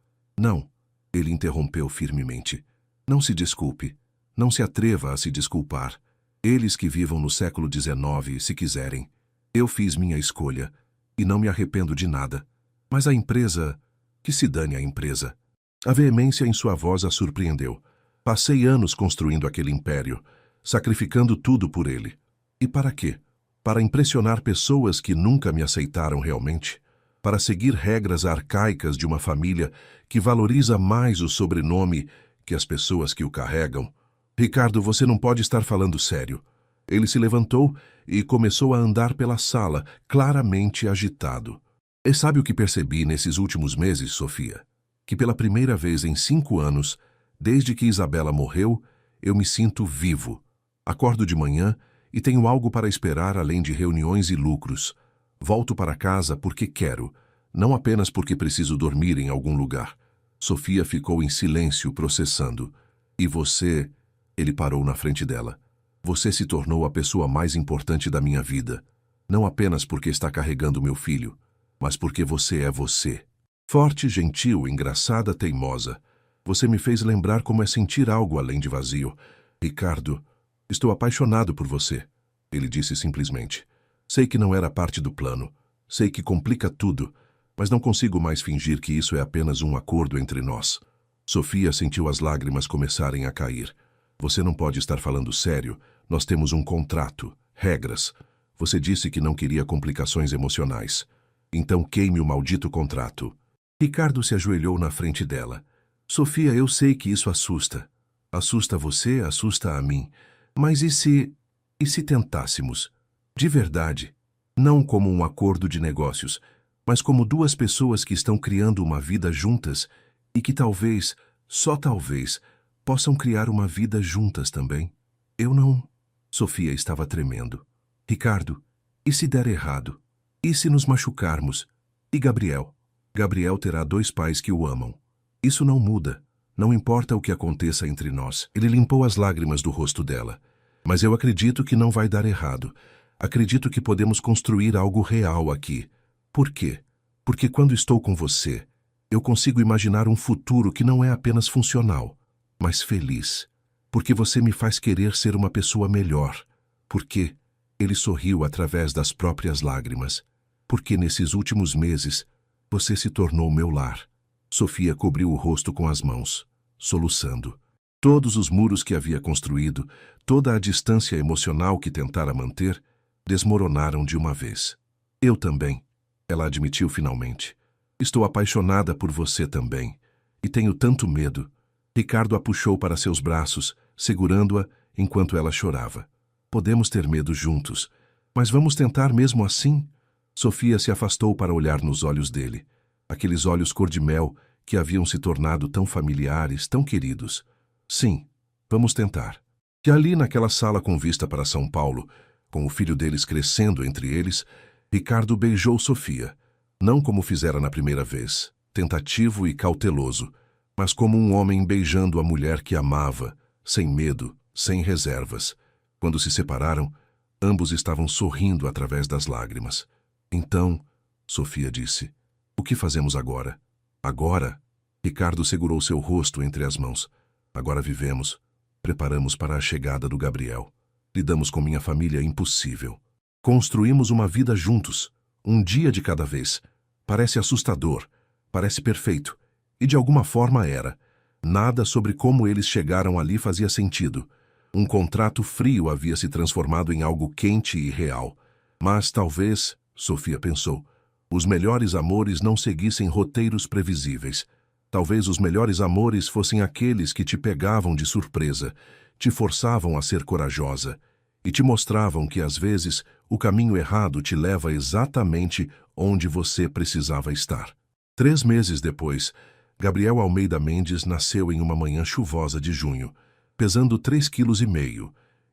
Ele interrompeu firmemente. Não se desculpe. Não se atreva a se desculpar. Eles que vivam no século XIX, se quiserem. Eu fiz minha escolha, e não me arrependo de nada. Mas a empresa... Que se dane a empresa. A veemência em sua voz a surpreendeu. Passei anos construindo aquele império, sacrificando tudo por ele. E para quê? Para impressionar pessoas que nunca me aceitaram realmente? Para seguir regras arcaicas de uma família que valoriza mais o sobrenome que as pessoas que o carregam? Ricardo, você não pode estar falando sério. Ele se levantou e começou a andar pela sala, claramente agitado. E sabe o que percebi nesses últimos meses, Sofia? Que pela primeira vez em 5 anos, desde que Isabela morreu, eu me sinto vivo. Acordo de manhã e tenho algo para esperar além de reuniões e lucros. Volto para casa porque quero, não apenas porque preciso dormir em algum lugar. Sofia ficou em silêncio, processando. E você... Ele parou na frente dela. Você se tornou a pessoa mais importante da minha vida. Não apenas porque está carregando meu filho, mas porque você é você. Forte, gentil, engraçada, teimosa. Você me fez lembrar como é sentir algo além de vazio. Ricardo, estou apaixonado por você. Ele disse simplesmente. Sei que não era parte do plano. Sei que complica tudo, mas não consigo mais fingir que isso é apenas um acordo entre nós. Sofia sentiu as lágrimas começarem a cair. Você não pode estar falando sério. Nós temos um contrato, regras. Você disse que não queria complicações emocionais. Então queime o maldito contrato. Ricardo se ajoelhou na frente dela. Sofia, eu sei que isso assusta. Assusta você, assusta a mim. Mas e se tentássemos? De verdade. Não como um acordo de negócios, mas como duas pessoas que estão criando uma vida juntas e que talvez, só talvez, possam criar uma vida juntas também. Eu não... Sofia estava tremendo. Ricardo, e se der errado? E se nos machucarmos? E Gabriel? Gabriel terá 2 pais que o amam. Isso não muda. Não importa o que aconteça entre nós. Ele limpou as lágrimas do rosto dela. Mas eu acredito que não vai dar errado. Acredito que podemos construir algo real aqui. Por quê? Porque quando estou com você, eu consigo imaginar um futuro que não é apenas funcional, mas feliz. Porque você me faz querer ser uma pessoa melhor. Porque ele sorriu através das próprias lágrimas. Porque nesses últimos meses, você se tornou meu lar. Sofia cobriu o rosto com as mãos, soluçando. Todos os muros que havia construído, toda a distância emocional que tentara manter, desmoronaram de uma vez. Eu também, ela admitiu finalmente. Estou apaixonada por você também. E tenho tanto medo. Ricardo a puxou para seus braços, segurando-a enquanto ela chorava. Podemos ter medo juntos, mas vamos tentar mesmo assim? Sofia se afastou para olhar nos olhos dele. Aqueles olhos cor-de-mel que haviam se tornado tão familiares, tão queridos. Sim, vamos tentar. E ali naquela sala com vista para São Paulo, com o filho deles crescendo entre eles, Ricardo beijou Sofia, não como fizera na primeira vez, tentativo e cauteloso, mas como um homem beijando a mulher que amava, sem medo, sem reservas. Quando se separaram, ambos estavam sorrindo através das lágrimas. Então, Sofia disse, o que fazemos agora? Agora? Ricardo segurou seu rosto entre as mãos. Agora vivemos. Preparamos para a chegada do Gabriel. Lidamos com minha família impossível. Construímos uma vida juntos, um dia de cada vez. Parece assustador, parece perfeito. E de alguma forma era. Nada sobre como eles chegaram ali fazia sentido. Um contrato frio havia se transformado em algo quente e real. Mas talvez, Sofia pensou, os melhores amores não seguissem roteiros previsíveis. Talvez os melhores amores fossem aqueles que te pegavam de surpresa, te forçavam a ser corajosa e te mostravam que, às vezes, o caminho errado te leva exatamente onde você precisava estar. 3 meses depois, Gabriel Almeida Mendes nasceu em uma manhã chuvosa de junho, pesando 3,5 quilos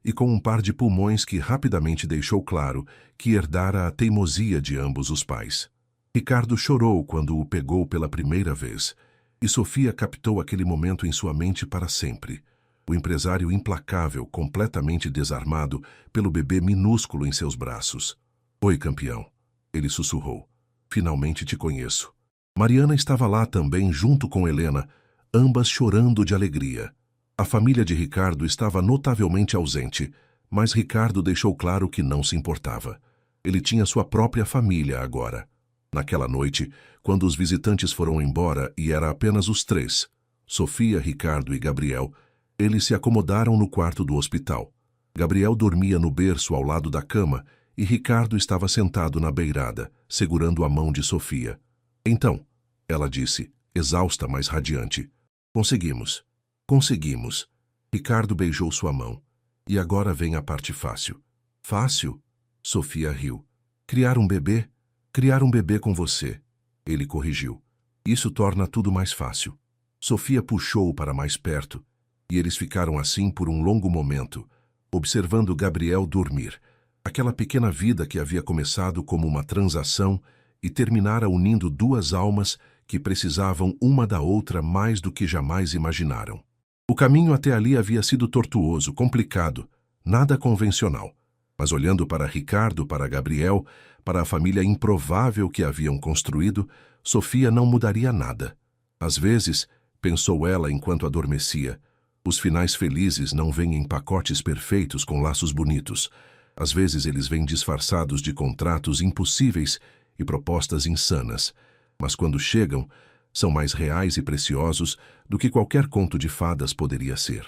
e com um par de pulmões que rapidamente deixou claro que herdara a teimosia de ambos os pais. Ricardo chorou quando o pegou pela primeira vez, e Sofia captou aquele momento em sua mente para sempre. O empresário implacável, completamente desarmado pelo bebê minúsculo em seus braços. Oi, campeão, ele sussurrou. Finalmente te conheço. Mariana estava lá também junto com Helena, ambas chorando de alegria. A família de Ricardo estava notavelmente ausente, mas Ricardo deixou claro que não se importava. Ele tinha sua própria família agora. Naquela noite, quando os visitantes foram embora e era apenas os 3, Sofia, Ricardo e Gabriel, eles se acomodaram no quarto do hospital. Gabriel dormia no berço ao lado da cama e Ricardo estava sentado na beirada, segurando a mão de Sofia. Então, ela disse, exausta, mas radiante. Conseguimos. Conseguimos. Ricardo beijou sua mão. E agora vem a parte fácil. Fácil? Sofia riu. Criar um bebê? Criar um bebê com você. Ele corrigiu. Isso torna tudo mais fácil. Sofia puxou-o para mais perto, e eles ficaram assim por um longo momento, observando Gabriel dormir. Aquela pequena vida que havia começado como uma transação e terminara unindo 2 almas que precisavam uma da outra mais do que jamais imaginaram. O caminho até ali havia sido tortuoso, complicado, nada convencional. Mas olhando para Ricardo, para Gabriel, para a família improvável que haviam construído, Sofia não mudaria nada. Às vezes, pensou ela enquanto adormecia, os finais felizes não vêm em pacotes perfeitos com laços bonitos. Às vezes eles vêm disfarçados de contratos impossíveis e propostas insanas. Mas quando chegam, são mais reais e preciosos do que qualquer conto de fadas poderia ser.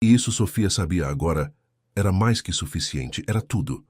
E isso Sofia sabia agora, era mais que suficiente, era tudo.